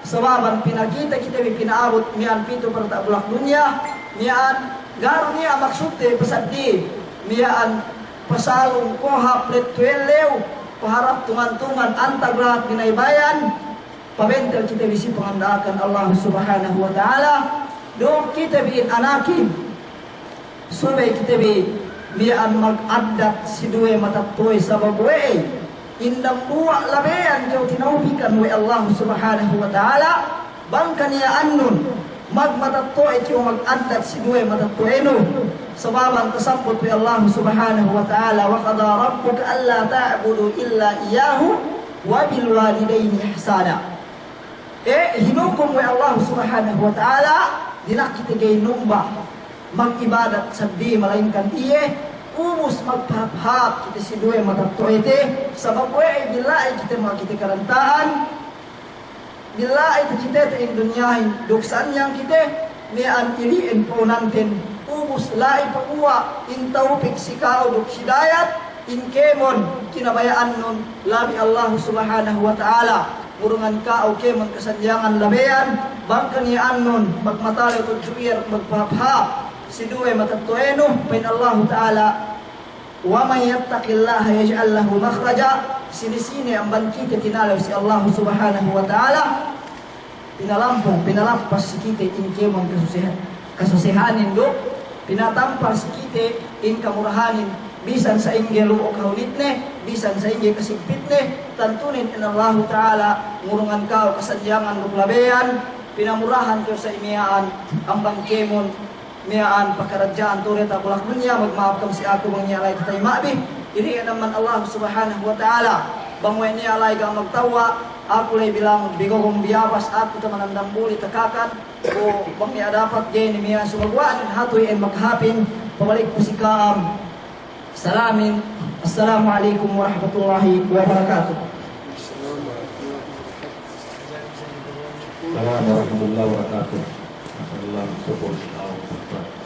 sababan pinakita kita bi pinaabot mian pito para tak bulak dunia mian garunia maksudte pasadi mian pasalong kohap let tuelew paharap tungan-tungan antaglahat binaybayan pabentel kita bi si pengandakan Allah subhanahu wa ta'ala do kita bi anakin subay kita bi mian mag-adat si duwe matatoy sa babuwe indang buwa labean kau tinaubikan we Allah subhanahu wa ta'ala bangkan niya annun magmatatoy kau mag-adat si duwe matatoy no sababan tasabot we Allah subhanahu wa ta'ala wa qada rabbuka alla ta'budu illa iyahu wa bil walidayni ihsana hinukom we Allah subhanahu wa ta'ala dinak kita gay numba mag-ibadat sabdi malainkan iye umus magpahap kita si duwe matagto ite sabab we bila kita makita karantaan bila kita in dunyahin duksan yang kita mian iliin po nantin umus lai pagua in taupik sikao duk hidayat in kemon kinabayaan nun labi Allah subhanahu wa ta'ala murungan ka o kemon kasanjangan labean bangkan yaan nun magmatali tudjuir magpahap si duwe matatueno pain Allah Ta'ala wa man yattaqillaha yaj'al lahu makhraja sini-sini ang bangkite tinalaw si Allah Subhanahu wa Ta'ala pinalampas si kite in kemon kasusihanin do pinatampar si kite in kamurahanin bisan sa inggelo o kahulitne bisan sa inggelo kasigpitne tantunin in Allah Ta'ala ngurungan ka o kasadyangan do labean pinamurahan ko sa imiyaan ang bangkemon miyaan pakaradyaan turet ako lakman niya magmaaf kam si ako bang niya alay tatay maabi iri naman Allah subhanahu wa ta'ala bangway niya alay kang magtawa ako lay bilang bigo kong biyabas ako tamanandang buli takakat o bang niya dapat din niya sumagwaan hatoy ay maghapin pabalik po si Kaam salamin assalamualaikum warahmatullahi wabarakatuh. Assalamualaikum warahmatullahi wabarakatuh. Assalamualaikum warahmatullahi wabarakatuh.